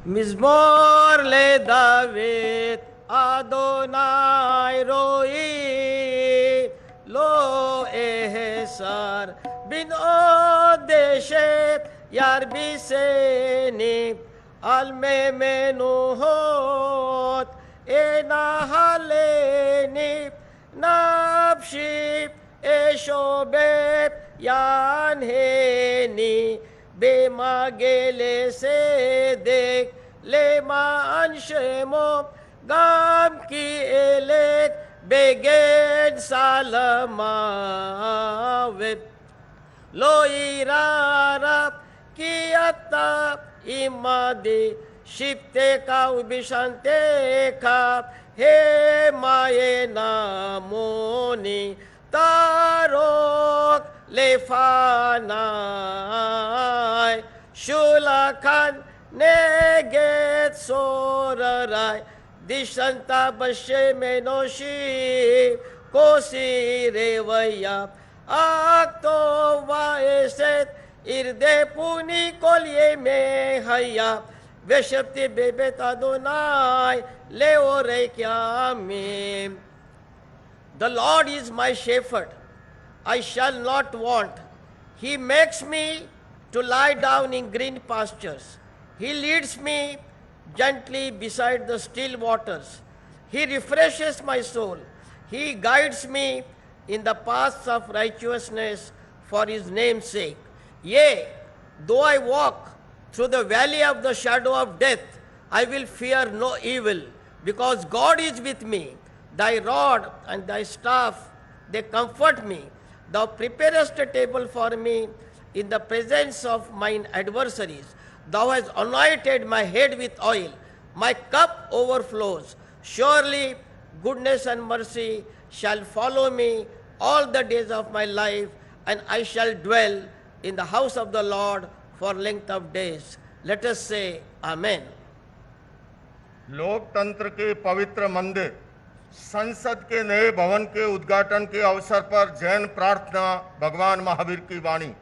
Mizmor le David Adonai roi lo ehsar bin odeshet yarbiseni al memenuhot enahale ni nafshi eshobe yan he ni bema gele se dek le man shemo gam ki elek begen salamavet lo irarap kiyata imade shipte ka ubishante ka he maye namoni tarok lefanai shulakan neget sorarai dishanta bashe menoshi kosi revaya akto vaeset irde puni kolye me haya veshapti bebet adonai leore kyamim. The Lord is my shepherd, I shall not want. He makes me to lie down in green pastures. He leads me gently beside the still waters. He refreshes my soul. He guides me in the paths of righteousness for his name's sake. Yea, though I walk through the valley of the shadow of death, I will fear no evil, because God is with me. Thy rod and thy staff, they comfort me. Thou preparest a table for me in the presence of mine adversaries. Thou hast anointed my head with oil. My cup overflows. Surely goodness and mercy shall follow me all the days of my life, and I shall dwell in the house of the Lord for length of days. Let us say Amen. लोकतंत्र के पवित्र मंदिर संसद के नए भवन के उद्घाटन के अवसर पर जैन प्रार्थना भगवान महावीर की वाणी।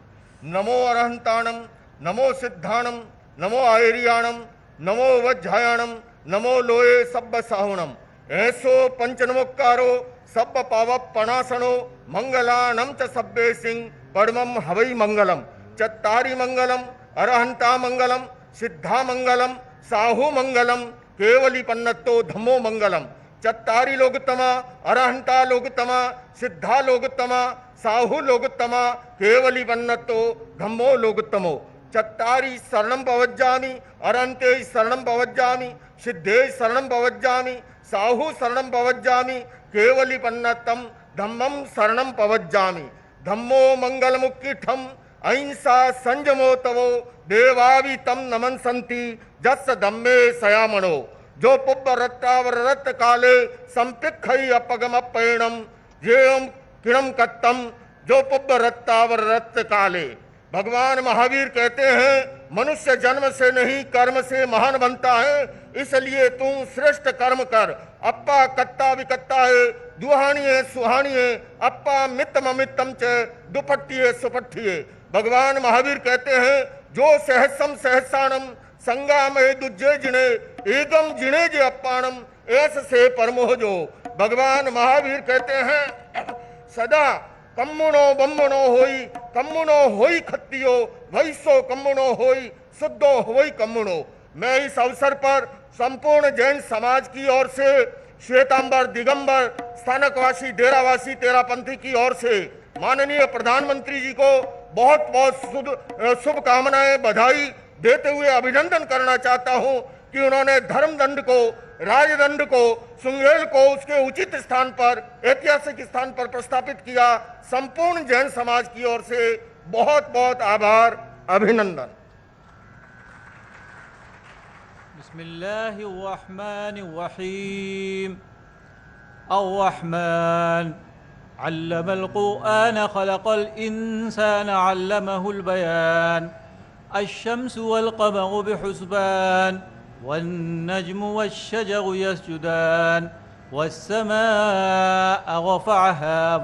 नमो अरहंताणम, नमो सिद्धाणम, नमो आयरियाणम, नमो वज्जायाणम, नमो लोये सब्ब साहुणम। ऐसो पंचनमोक्कारो सब्ब पावप पणासनो मंगलानम च सब्बे सिंह पड़मम हवई मंगलम। चत्तारी मंगलम, अरहंता मंगलम, सिद्धा मंगलम, साहु मंगलम, केवली पन्नत्तो धम्मो मंगलम। चत्तारी लोगतमा, अरहंता लोगतमा, सिद्धा लोगतमा, साहु लोगतमा, केवली पन्नत्तो धम्मो लोगतमो। चत्तारी शरणं पवज्जामि, अरहंते शरणं पवज्जामि, सिद्धे शरणं पवज्जामि, साहु शरणं पवज्जामि, केवली पन्नत्तम धम्मं शरणं पवज्जामि। धम्मो मंगलमुक्कीठम अहिंसा संयमो तवो देवावि तम नमन संति जस धम्मे सयामणो। जो पुब्ब रत्तावर रत्त काले संपिखई अपगम अपैणम जेम किणम कत्तम जो पुब्ब रत्तावर रत्त काले। भगवान महावीर कहते हैं मनुष्य जन्म से नहीं कर्म से महान बनता है, इसलिए तू श्रेष्ठ कर्म कर। अप्पा कत्ता विकत्ता है, दुहानी है सुहानी है, अप्पा मित्तम अमित्तम च दुपट्टिये सुपट्टिये। भगवान महावीर कहते हैं जो सहसम सहसाणम संगा में दुज्जे जिणे एकम जिणे जे अप्पाणम ऐस से परमोह जो। भगवान महावीर कहते हैं सदा कम्मुणो बम्मुणो होई, कम्मुणो होई खत्तियो वैसो कम्मुणो होई शुद्धो होई कम्मुणो। मैं इस अवसर पर संपूर्ण जैन समाज की ओर से, श्वेतांबर दिगंबर स्थानकवासी डेरावासी तेरापंथी की ओर से माननीय प्रधानमंत्री जी को बहुत बहुत शुभकामनाएं बधाई देते हुए अभिनंदन करना चाहता हूं कि उन्होंने धर्मदंड को, राजदंड को, सुंगेल को उसके उचित स्थान पर, ऐतिहासिक स्थान पर प्रस्थापित किया। संपूर्ण जैन समाज की ओर से बहुत बहुत आभार, अभिनंदन। बिस्मिल्लाहिर्रहमानिर्रहीम। अर्रहमान अल्लमल कुरआन खलक़ल इंसान अल्लमहुल बयान। अश्शम्सु वल क़मरु बिहुस्बान वन्नज्मु वश्शजरु यस्जुदान वस्समाअ रफ़अहा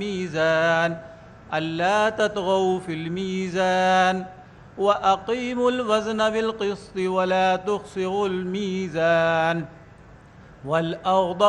मीज़ान अल्ला ततग़ौ फ़िल मीज़ान वअक़ीमुल वज़न बिल क़िस्ति वला तुख़सिरुल मीज़ान वल अर्ज़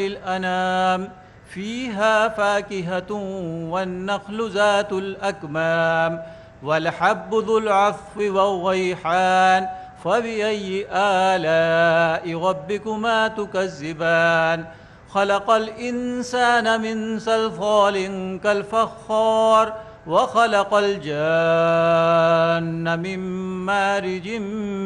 लिलअनाम फ़ीहा फ़ाकिहतुन वन्नख़्लु ज़ातुल अकमाम वलहब्बु ज़ुल अस्फ़ि वर्रैहान फ़बिअय्यि आलाइ रब्बिकुमा तुकज़्ज़िबान खलक़ल इंसान मिन सल्सालिन कल फ़ख़्ख़ार वखलक़ल जन्न मिन मारिजिम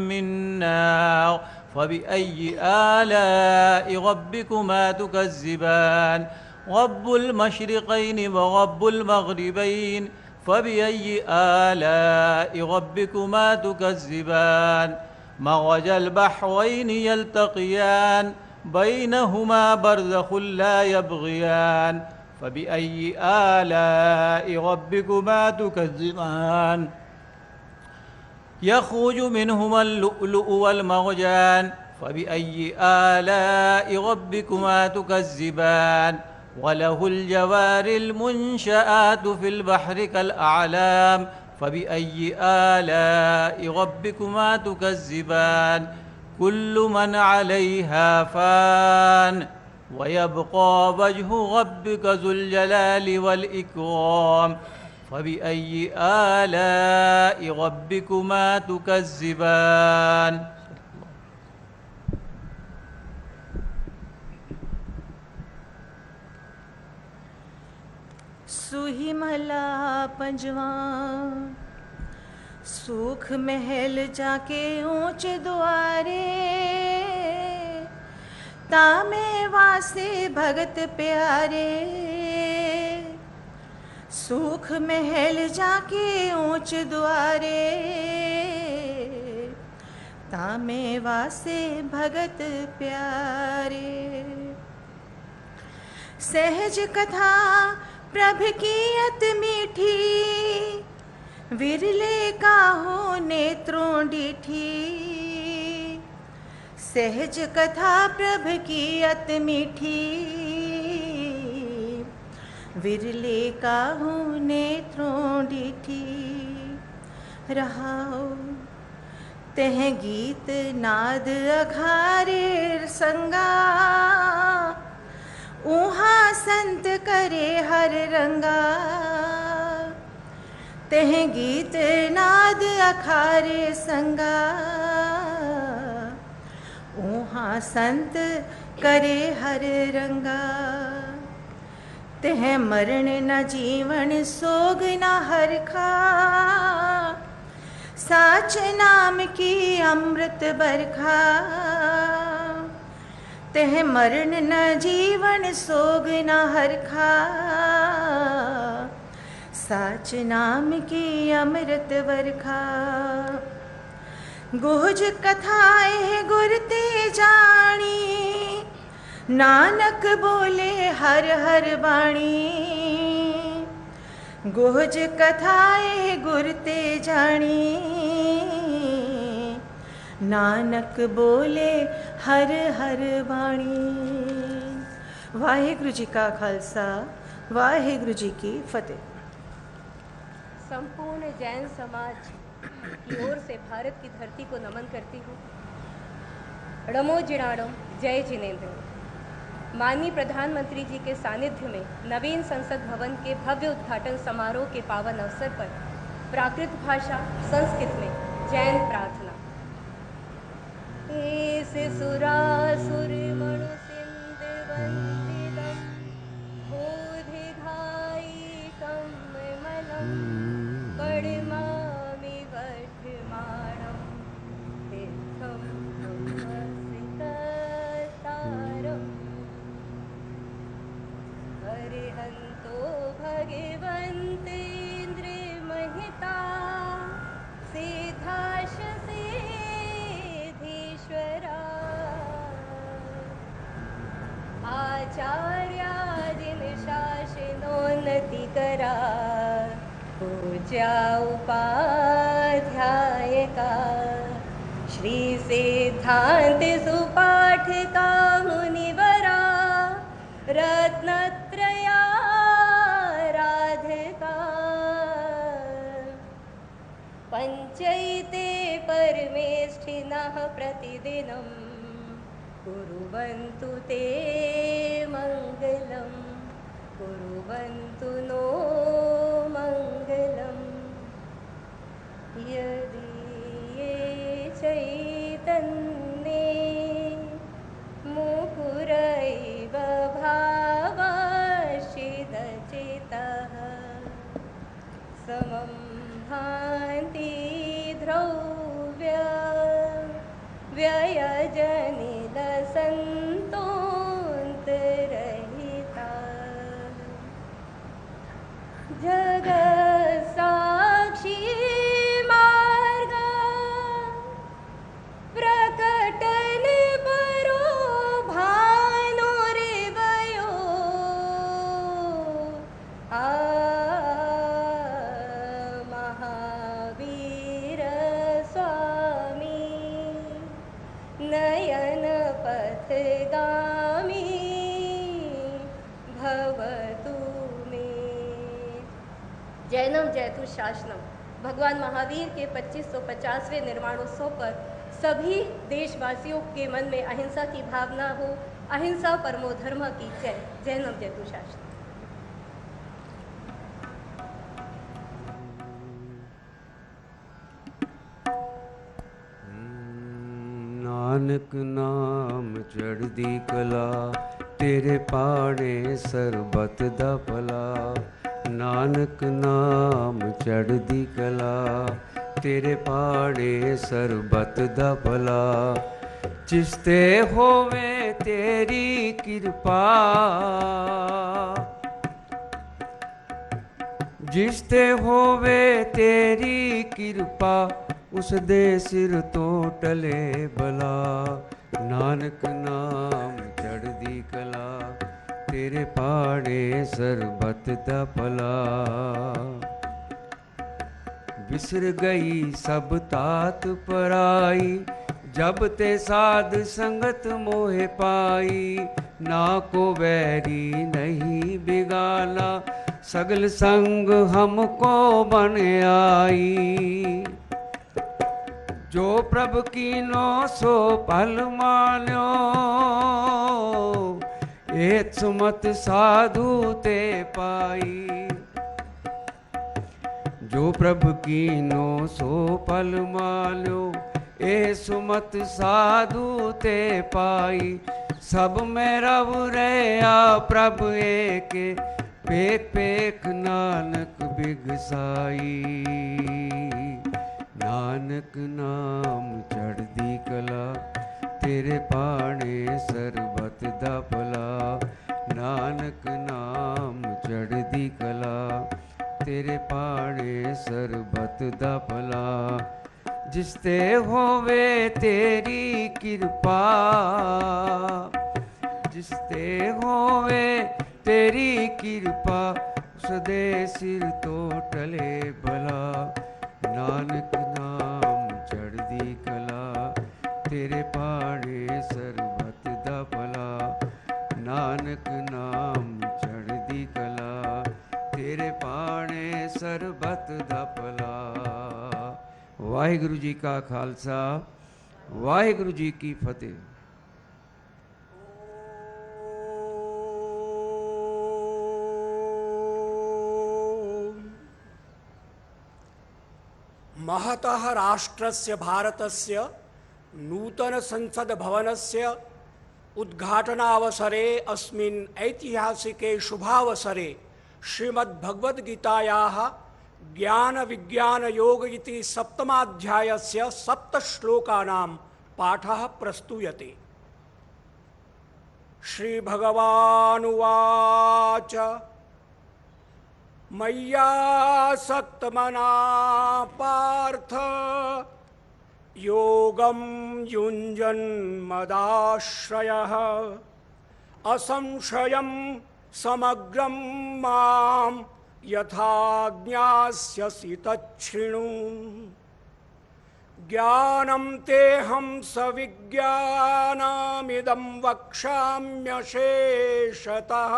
मिन नार फ़बिअय्यि आलाइ रब्बिकुमा तुकज़्ज़िबान रब्बुल मशरिक़ैनि व रब्बुल मग़रिबैनि फ़बिअय्यि आलाइ रब्बिकुमा तुकज़्ज़िबान मरजल बहरैनि यल्तक़ियान बैनहुमा बरज़ख़ुन ला यबग़ियान फ़बिअय्यि आलाइ रब्बिकुमा तुकज़्ज़िबान यख़रुजु मिनहुमा अल-लुअ्लुअु वल-मरजान फ़बिअय्यि आलाइ रब्बिकुमा तुकज़्ज़िबान वलहुल जवारिल मुनशआतु फ़िल बहरि कल-अअलाम फ़बिअय्यि आलाइ रब्बिकुमा तुकज़्ज़िबान कुल्लु मन अलैहा फ़ान वयबक़ा वजहु रब्बिका ज़ुल जलालि वल इकराम फ़बिअय्यि आलाइ रब्बिकुमा तुकज़्ज़िबान। सुही महला पंजवा सुख महल जाके ऊंच द्वारे तामे वासे भगत प्यारे सुख महल जाके ऊंच द्वारे तामे वासे भगत प्यारे सहज कथा प्रभ की अत मीठी विरले काहो नेत्रों डीठी सहज कथा प्रभ की अत मीठी विरले काहो नेत्रों डीठी रहाओ तह गीत नाद अघारे संगा ऊहा संत करे हर रंगा तह गीत नाद अखारे संगा ऊहा संत करे हर रंगा तह मरण न जीवन सोग न हरखा साच नाम की अमृत बरखा तह मरण न जीवन सोग न हरखा साच नाम की अमृत बरखा गुज कथाएं गुर ते जानी नानक बोले हर हर बाणी गुज कथाएं गुर ते जानी नानक बोले हर हर बाणी। वाहिगुरु जी का खालसा वाहिगुरु जी की फतेह। संपूर्ण जैन समाज की ओर से भारत की धरती को नमन करती हूँ। ड़मो जिणाड़ो जय जिनेन्द्र। माननीय प्रधानमंत्री जी के सानिध्य में नवीन संसद भवन के भव्य उद्घाटन समारोह के पावन अवसर पर प्राकृत भाषा संस्कृत में जैन प्रार्थना। एस सुरासुर मणु सिंध वंदितम बोधिघायिकं मलम कड़मामि वर्धमानं तीर्थं ब्रह्मसिकतारम् अरिहन्तो भगवन्तेन्द्रियमहिता सिद्धाश सिद्धीश्वरा आचार्यादिन शासनोन्नतिकरा पूज्या उपाध्यायका श्री सिद्धांत सुपाठिका मुनिवरा रत्नत्रया राधिका पंचैते परमेष्ठिनः प्रतिदिनं कुर्वन्तु ते मङ्गलं कुर्वन्तु नो मङ्गलम् यदि ये चैतन्ये मुकुरैव पथगामी भवतु मे। जैनम जयतु शासनम भगवान महावीर के 2550वें निर्वाणोत्सव पर सभी देशवासियों के मन में अहिंसा की भावना हो। अहिंसा परमो धर्म की जय। जैनम जयतु शासनम। नानक नाम चढ़दी कला तेरे पाड़े सरबत दा भला। नानक नाम चढ़दी कला तेरे पाड़े सरबत दा भला। जिसते होवे तेरी कृपा जिसते होवे तेरी कृपा उस दे सिर तो टले भला। नानक नाम चढ़दी कला तेरे पाड़े सरबत दा भला। बिसर गई सब तात पराई जब ते साध संगत मोहे पाई। ना को बैरी नहीं बिगाना सगल संग हमको बन आई। जो प्रभु कीनो सो पल मान्यो एक सुमत साधु ते पाई। जो प्रभु कीनो सो पल मान्यो ए सुमत साधु ते पाई। सब में रव रहा प्रभु एक पेख पेख नानक बिगसाई। नानक नाम चढ़दी कला तेरे पाड़े सरबत दा भला। नानक नाम चढ़दी कला तेरे पाड़े सरबत दा भला। जिसते होवे तेरी कृपा जिसते होवे तेरी कृपा सदे सिर तो टले भला। नानक नाम चढ़दी कला तेरे पाड़े सरबत दा भला। नानक नाम चढ़दी कला तेरे पाड़े सरबत दा भला। वाहिगुरु जी का खालसा वाहिगुरु जी की फतेह। महतः राष्ट्रस्य भारतस्य नूतन संसद भवनस्य उद्घाटनावसरे अस्मिन् ऐतिहासिके शुभावसरे श्रीमद्भगवद्गीतायाः ज्ञान विज्ञान योग इति सप्तमाध्यायस्य 7 श्लोकानां पाठः प्रस्तूयते। श्रीभगवानुवाच मय्यासक्तमना पार्थ योगं युञ्जन्मदाश्रयः असंशयं समग्रं मां यथा ज्ञास्यसि तच्छृणु। ज्ञानं तेऽहं सविज्ञानमिदं वक्ष्याम्यशेषतः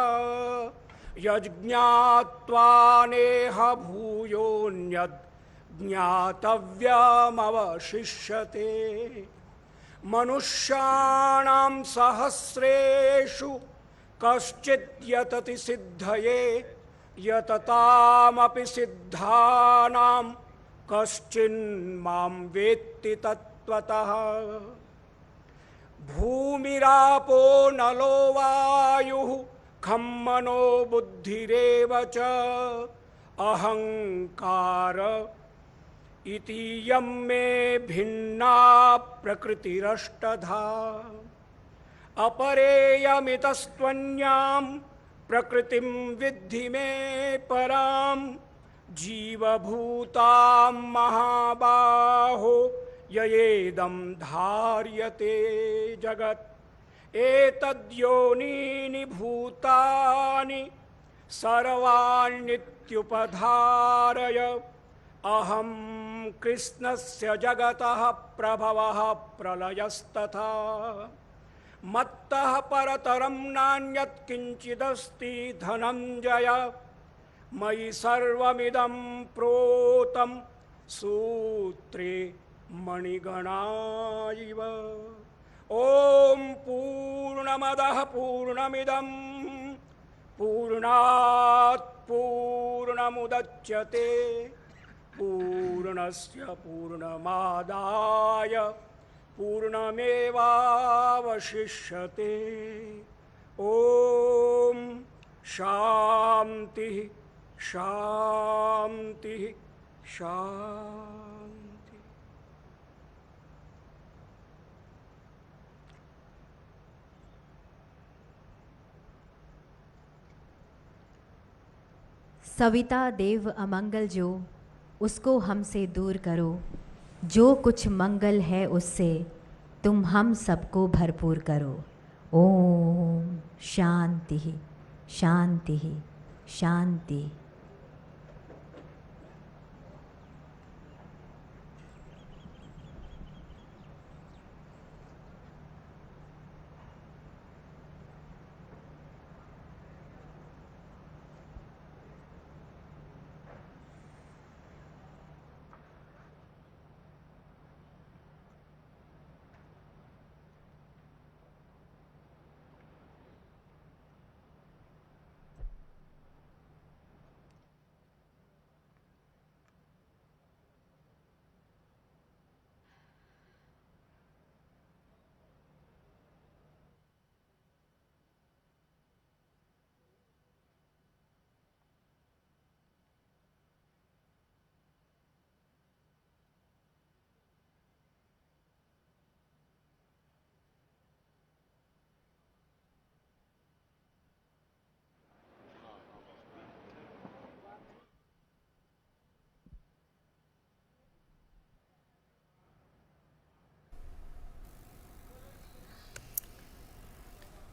यज्ञात्वा नेह भूयोऽन्यद् ज्ञातव्यमवशिष्यते। मनुष्याणां सहस्रेषु कश्चित् यतति सिद्धये यततामपि सिद्धानां कश्चिन्मां वेत्ति तत्त्वतः। भूमिरापो नलो वायुः खं मनो बुद्धिरेव च अहंकार इतीयं मे भिन्ना प्रकृतिरष्टधा। अपरेयमितस्त्वन्यां प्रकृतिं विद्धि मे परां जीवभूतां महाबाहो ययेदं धार्यते जगत्। एतद्योनीनि भूतानि सर्वाण्यत्युपधारय अहं कृष्णस्य जगतः प्रभवः प्रलयस्तथा। मत्तः परतरं नान्यत् किञ्चिदस्ति धनञ्जय मयि सर्वमिदं प्रोतं सूत्रे मणिगणा इव। ॐ पूर्णमदः पूर्णमिदं पूर्णात् पूर्णमुदच्यते पूर्णस्य पूर्णमादाय पूर्णमेवावशिष्यते। ॐ शान्तिः शान्तिः शान्ति। सविता देव अमंगल जो, उसको हमसे दूर करो। जो कुछ मंगल है उससे तुम हम सबको भरपूर करो। ओम शांति शांति शांति।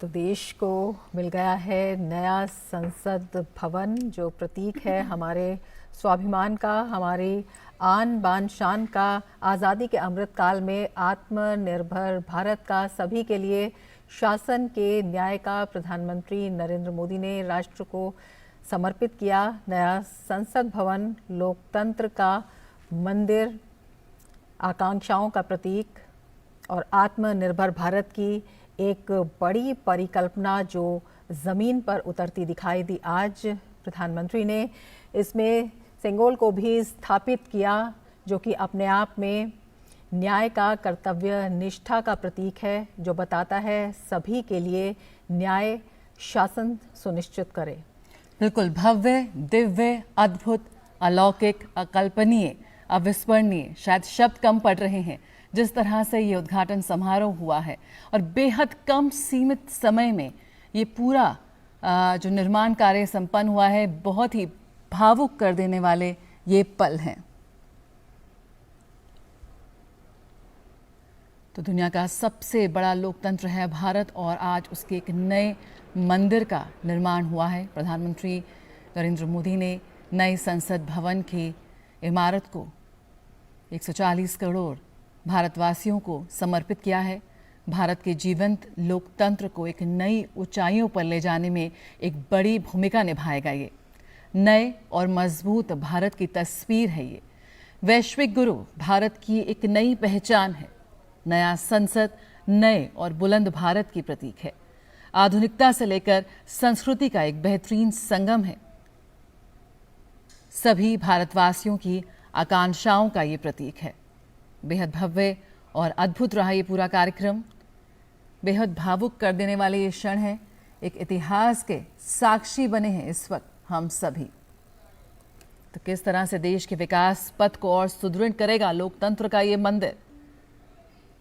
तो देश को मिल गया है नया संसद भवन, जो प्रतीक है हमारे स्वाभिमान का, हमारी आन बान शान का, आज़ादी के अमृत काल में आत्मनिर्भर भारत का, सभी के लिए शासन के न्याय का प्रधानमंत्री नरेंद्र मोदी ने राष्ट्र को समर्पित किया। नया संसद भवन लोकतंत्र का मंदिर, आकांक्षाओं का प्रतीक और आत्मनिर्भर भारत की एक बड़ी परिकल्पना जो ज़मीन पर उतरती दिखाई दी। आज प्रधानमंत्री ने इसमें सेंगोल को भी स्थापित किया, जो कि अपने आप में न्याय का, कर्तव्य निष्ठा का प्रतीक है, जो बताता है सभी के लिए न्याय शासन सुनिश्चित करे। बिल्कुल भव्य, दिव्य, अद्भुत, अलौकिक, अकल्पनीय, अविस्मरणीय, शायद शब्द कम पड़ रहे हैं जिस तरह से ये उद्घाटन समारोह हुआ है, और बेहद कम सीमित समय में ये पूरा जो निर्माण कार्य संपन्न हुआ है, बहुत ही भावुक कर देने वाले ये पल हैं। तो दुनिया का सबसे बड़ा लोकतंत्र है भारत, और आज उसके एक नए मंदिर का निर्माण हुआ है। प्रधानमंत्री नरेंद्र मोदी ने नए संसद भवन की इमारत को 140 करोड़ भारतवासियों को समर्पित किया है। भारत के जीवंत लोकतंत्र को एक नई ऊंचाइयों पर ले जाने में एक बड़ी भूमिका निभाएगा। ये नए और मजबूत भारत की तस्वीर है। ये वैश्विक गुरु भारत की एक नई पहचान है। नया संसद नए और बुलंद भारत की प्रतीक है। आधुनिकता से लेकर संस्कृति का एक बेहतरीन संगम है। सभी भारतवासियों की आकांक्षाओं का ये प्रतीक है। बेहद भव्य और अद्भुत रहा ये पूरा कार्यक्रम। बेहद भावुक कर देने वाले ये क्षण हैं। एक इतिहास के साक्षी बने हैं इस वक्त हम सभी। तो किस तरह से देश के विकास पथ को और सुदृढ़ करेगा लोकतंत्र का ये मंदिर,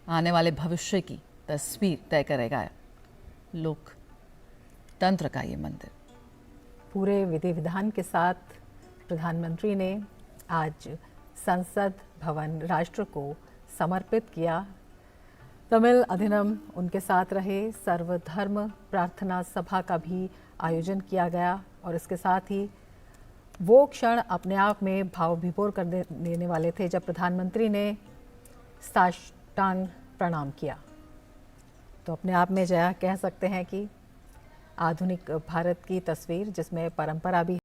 आने वाले भविष्य की तस्वीर तय करेगा लोकतंत्र का ये मंदिर। पूरे विधि विधान के साथ प्रधानमंत्री ने आज संसद भवन राष्ट्र को समर्पित किया। तमिल अधिनम उनके साथ रहे। सर्वधर्म प्रार्थना सभा का भी आयोजन किया गया, और इसके साथ ही वो क्षण अपने आप में भाव विभोर कर देने वाले थे जब प्रधानमंत्री ने साष्टांग प्रणाम किया। तो अपने आप में जया कह सकते हैं कि आधुनिक भारत की तस्वीर जिसमें परंपरा भी